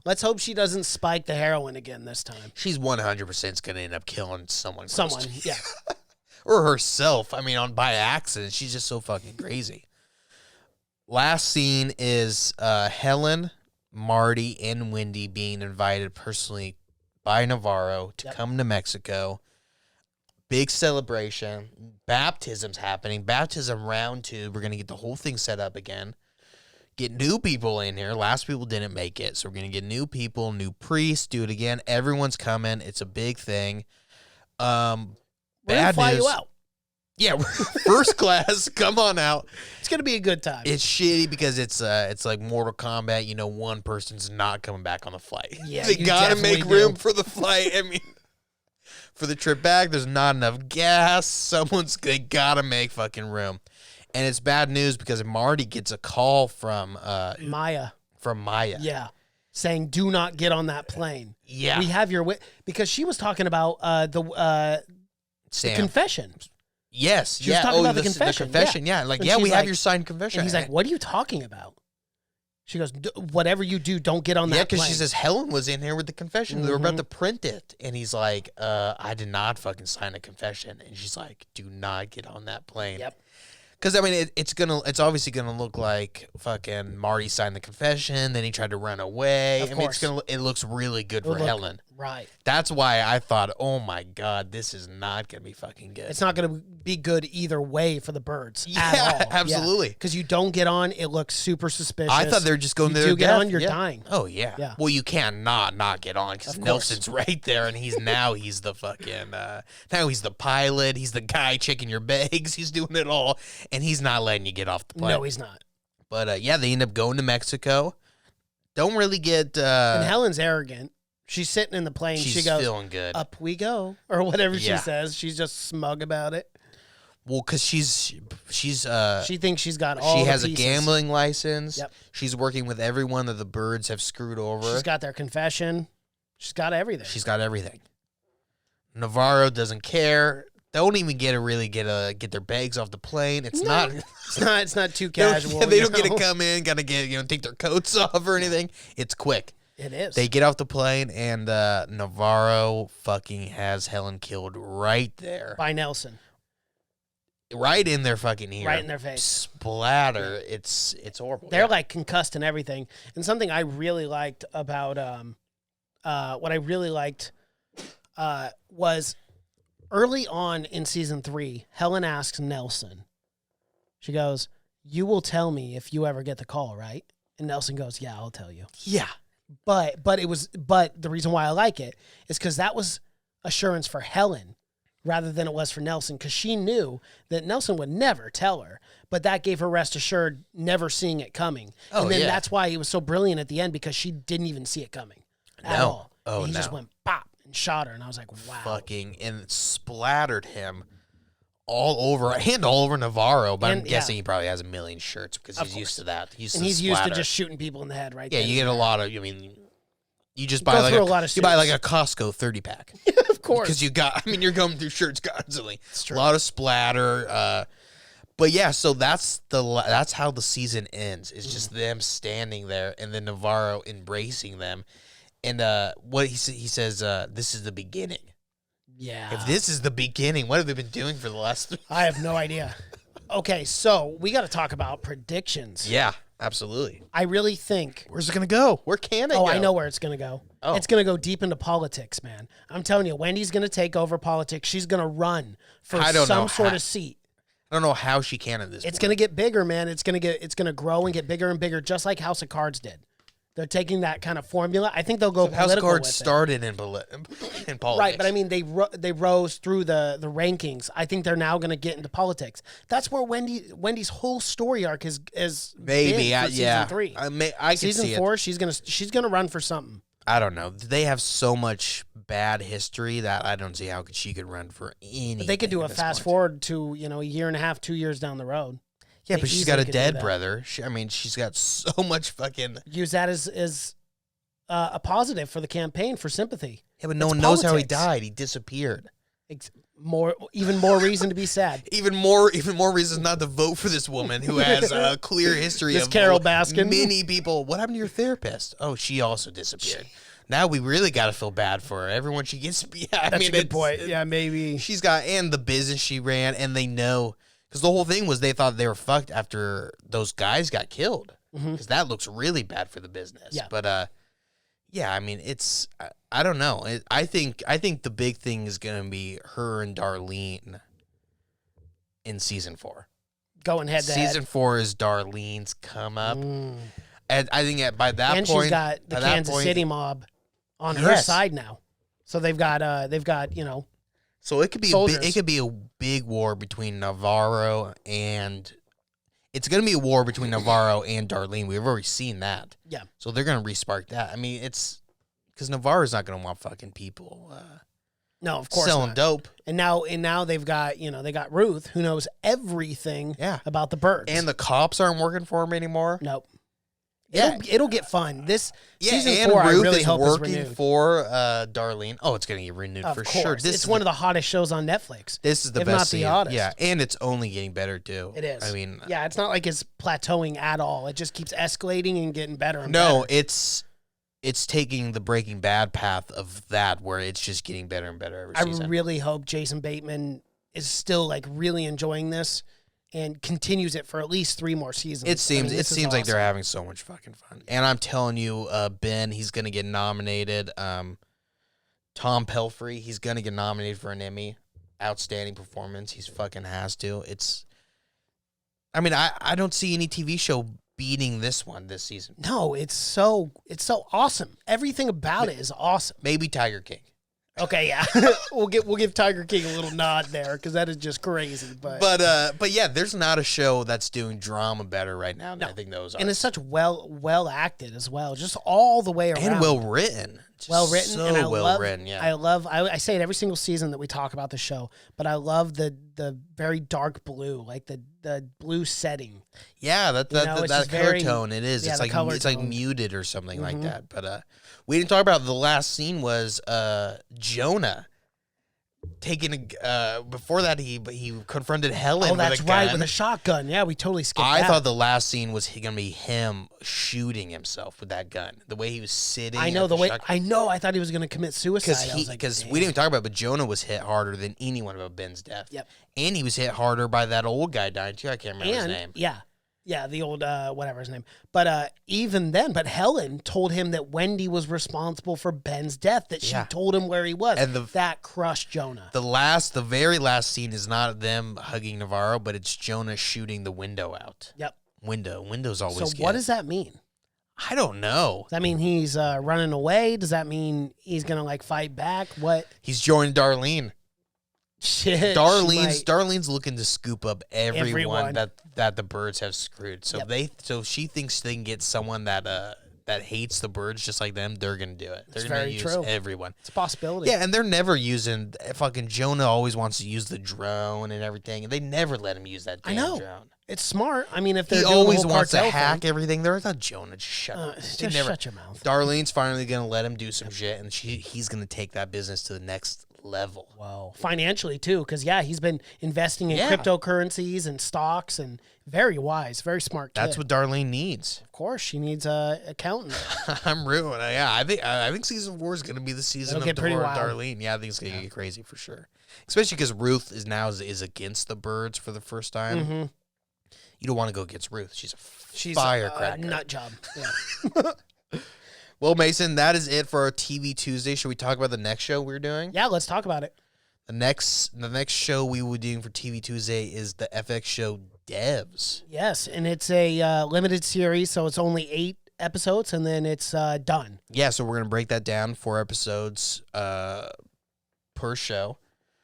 Let's hope she doesn't spike the heroin again this time. She's 100% going to end up killing someone. close Someone. to- Yeah. or herself. I mean, by accident. She's just so fucking crazy. Last scene is Helen, Marty, and Wendy being invited personally by Navarro to come to Mexico. Big celebration. Baptism's happening. Baptism round 2. We're going to get the whole thing set up again. Get new people in here. Last people didn't make it. So we're going to get new people, new priests, do it again. Everyone's coming. It's a big thing. We're gonna Bad fly news. you out. Yeah, first class. Come on out. It's gonna be a good time. It's shitty because it's like Mortal Kombat. One person's not coming back on the flight. Yeah, they you gotta definitely make room do. for the flight. I mean, for the trip back, there's not enough gas. They gotta make fucking room, and it's bad news because Marty gets a call from Maya. Maya. Yeah. saying, "Do not get on that plane." Yeah. We have your because she was talking about the confession. Yes. She was talking about the confession. The confession, yeah. Like, And yeah, we she's have like- your signed confession. And he's like, "What are you talking about?" She goes, "Whatever you do, don't get on that yeah, plane." because she says Helen was in here with the confession. They were about to print it. And he's like, I did not fucking sign a confession. And she's like, do not get on that plane. Yep. Because, I mean, it's obviously going to look like fucking Marty signed the confession, then he tried to run away. Of I mean, course. it looks really good for Helen. Right. That's why I thought, oh my God, this is not going to be fucking good. It's not going to be good either way for the birds Yeah, at all. absolutely. Because you don't get on, it looks super suspicious. I thought they were just going you to do their get death. on, you're Yeah. dying. Oh, yeah. Yeah. Well, you can't not get on because Of course. Nelson's right there, and he's the fucking, now he's the pilot, he's the guy checking your bags, he's doing it all, and he's not letting you get off the plane. No, he's not. But, yeah, they end up going to Mexico. Don't really get... And Helen's arrogant. She's sitting in the plane. she's She goes, feeling good. "Up we go," or whatever Yeah. she says. She's just smug about it. Well, because she's She thinks she's got all she the has a pieces. gambling license. Yep. She's working with everyone that the birds have screwed over. She's got their confession. She's got everything. She's got everything. Navarro doesn't care. Don't even get their bags off the plane. It's not. It's not too They don't- casual. They you don't get know? to come in. Got to take their coats off or anything. It's quick. It is. They get off the plane and Navarro fucking has Helen killed right there, by Nelson. right in their fucking ear, Right in their face. Splatter. It's horrible. They're Yeah. like concussed and everything. And something I really liked about what I really liked was early on in season 3, Helen asks Nelson. She goes, "You will tell me if you ever get the call, right?" And Nelson goes, "Yeah, I'll tell you." yeah. But the reason why I like it is because that was assurance for Helen rather than it was for Nelson, because she knew that Nelson would never tell her, but that gave her rest assured, never seeing it coming. Oh, And then yeah. that's why he was so brilliant at the end, because she didn't even see it coming at No. all. Oh, and he no. just went pop and shot her, and I was like, wow. Fucking and splattered him all over Navarro. But I'm And, yeah. guessing he probably has a million shirts because Of he's course. used to that. He's And he's used to just shooting people in the head right yeah. there. You get a lot of. I mean, you just Go buy like through a lot of you buy like suits. a Costco 30-pack Of course. because you got. I mean, you're going through shirts constantly. It's true. A lot of splatter. But yeah, so that's how the season ends. It's just Mm-hmm. them standing there and then Navarro embracing them. And what he says, this is the beginning. Yeah. If this is the beginning, what have they been doing for the last? I have no idea. Okay, so we got to talk about predictions. Yeah, absolutely. I really think. Where's it gonna go? Where can it go? I know where it's going to go. Oh. It's going to go deep into politics, man. I'm telling you, Wendy's going to take over politics. She's going to run for I don't know some sort how- of seat. I don't know how she can at this. It's point. going to get bigger, man. It's going to grow and get bigger and bigger, just like House of Cards did. They're taking that kind of formula. I think they'll go House political Cards with it. started in politics, Right, but I mean, they rose through the rankings. I think they're now going to get into politics. That's where Wendy's whole story arc is maybe been for yeah. season 3. I can Season see 4, she's gonna run for something. I don't know. They have so much bad history that I don't see how she could run for anything. But they could do at a this fast point. forward to a year and a half, 2 years down the road. Yeah, They but she's got a easily could do dead that. brother. She's got so much fucking. Use that as a positive for the campaign for sympathy. Yeah, but no It's one knows how he politics. died. He disappeared. Even more reason to be sad. Even more reasons not to vote for this woman who has a clear history This of Carol Baskin. Many people. What happened to your therapist? Oh, she also disappeared. Now we really got to feel bad for her. Everyone she gets. Yeah, That's a good point. Yeah, maybe. She's got and the business she ran, and they know because the whole thing was they thought they were fucked after those guys got killed because that looks really bad for the business. Yeah. But yeah, I mean it's I don't know. I think the big thing is gonna be her and Darlene in season 4. Going head to head. Season 4 is Darlene's come up, and I think by that And point, she's got the by that Kansas point- City mob on her Yes. side now. So they've got So it could be soldiers. it could be a big war between Navarro and it's going to be a war between Navarro and Darlene. We've already seen that. Yeah. So they're going to respark that. I mean, it's because Navarro's not going to want fucking people No, of course selling not. dope. And now they've got they got Ruth, who knows everything Yeah. about the birds. And the cops aren't working for him anymore. nope. It'll get fun. This season and 4, Ruth I really is hope is working renewed. for Darlene. Oh, it's gonna get renewed Of for course. sure. It's one of the hottest shows on Netflix. This is the if best not the season. hottest. Yeah, and it's only getting better too. It is. I mean, yeah, it's not like it's plateauing at all. It just keeps escalating and getting better and better. no, it's taking the Breaking Bad path of that, where it's just getting better and better every season. I really hope Jason Bateman is still like really enjoying this and continues it for at least 3 more seasons. It seems this is like they're awesome. having so much fucking fun. And I'm telling you, Ben, he's gonna get nominated. Tom Pelfrey, he's gonna get nominated for an Emmy. Outstanding performance. He's fucking has to. I mean, I don't see any TV show beating this one this season. No, it's so awesome. Everything about it is awesome. Maybe Tiger King. Okay, yeah, we'll give Tiger King a little nod there because that is just crazy. But yeah, there's not a show that's doing drama better right now than I think those are. And it's such well acted as well, just all the way around. And well written. Well written, So and well written, yeah. I say it every single season that we talk about the show, but I love the very dark blue, like the blue setting. Yeah, that it's just color very- tone it is. yeah, it's the like color it's like tone. muted or something like that. But we didn't talk about the last scene was Jonah taking before that he confronted Helen. Oh, that's with a gun. right, with a shotgun. Yeah, we totally skipped I that. thought the last scene was gonna be him shooting himself with that gun. The way he was sitting. I know at the way. shotgun. I know. I thought he was going to commit suicide. Because we didn't talk about it, but Jonah was hit harder than anyone about Ben's death. Yep. And he was hit harder by that old guy dying too. I can't remember his name. Yeah, the old whatever his name. But even then, Helen told him that Wendy was responsible for Ben's death. That she told him where he was, And that crushed Jonah. The very last scene is not them hugging Navarro, but it's Jonah shooting the window out. Yep. Window's always So good. what does that mean? I don't know. Does that mean he's running away? Does that mean he's gonna like fight back? What? He's joining Darlene. Shit. Darlene's looking to scoop up everyone. Everyone. that the birds have screwed. So Yep. so she thinks they can get someone that hates the birds just like them. They're gonna do it. They're It's gonna very use true. everyone. It's a possibility. Yeah, and they're never using fucking Jonah. Always wants to use the drone and everything, and they never let him use that damn I know. drone. It's smart. I mean, if they're He doing always the whole wants to cartel hack thing, everything. They're not Jonah. Just shut up. just They never- shut your mouth. Darlene's finally gonna let him do some shit, and he's gonna take that business to the next level. Wow. Financially too, because he's been investing in Yeah. cryptocurrencies and stocks, and very wise, very smart kid. That's what Darlene needs. Of course, she needs a accountant. I'm ruined. Yeah, I think season 4 is gonna be the season It'll of get pretty Devorah wild. Darlene. Yeah, I think it's gonna get crazy for sure. Especially because Ruth is against the birds for the first time. Mm-hmm. You don't want to go against Ruth. She's She's firecracker. a nut job. Yeah. Well, Mason, that is it for our TV Tuesday. Should we talk about the next show we're doing? Yeah, let's talk about it. The next show we will be doing for TV Tuesday is the FX show Devs. Yes, and it's a limited series, so it's only 8 episodes, and then it's done. Yeah, so we're gonna break that down 4 episodes per show.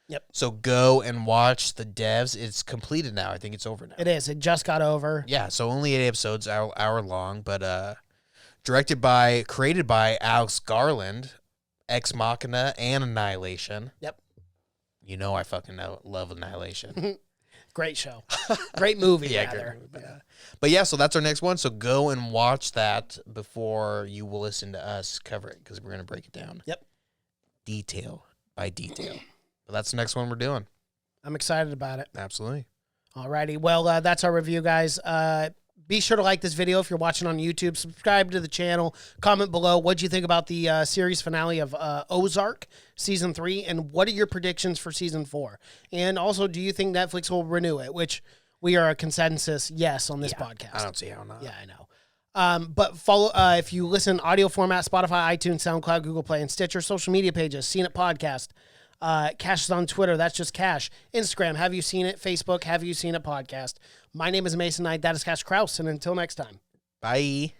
Yep. So go and watch the Devs. It's completed now. I think it's over now. It is. It just got over. Yeah, so only 8 episodes, hour long, but created by Alex Garland, Ex Machina, and Annihilation. Yep. You know I fucking love Annihilation. Great show. Great movie. Yeah, rather. great movie, But yeah, so that's our next one. So go and watch that before you will listen to us cover it, because we're going to break it down. Yep. Detail by detail. But that's the next one we're doing. I'm excited about it. Absolutely. Alrighty. Well, that's our review, guys. Be sure to like this video if you're watching on YouTube. Subscribe to the channel. Comment below. What do you think about the series finale of Ozark Season 3? And what are your predictions for Season 4? And also, do you think Netflix will renew it? Which we are a consensus yes on this podcast. I don't see how not. Yeah, I know. But follow if you listen audio format, Spotify, iTunes, SoundCloud, Google Play, and Stitcher. Social media pages, Seen It Podcast. Cash is on Twitter. That's just Cash. Instagram, Have You Seen It? Facebook, Have You Seen It Podcast. My name is Mason Knight. That is Cash Kraus. And until next time. Bye.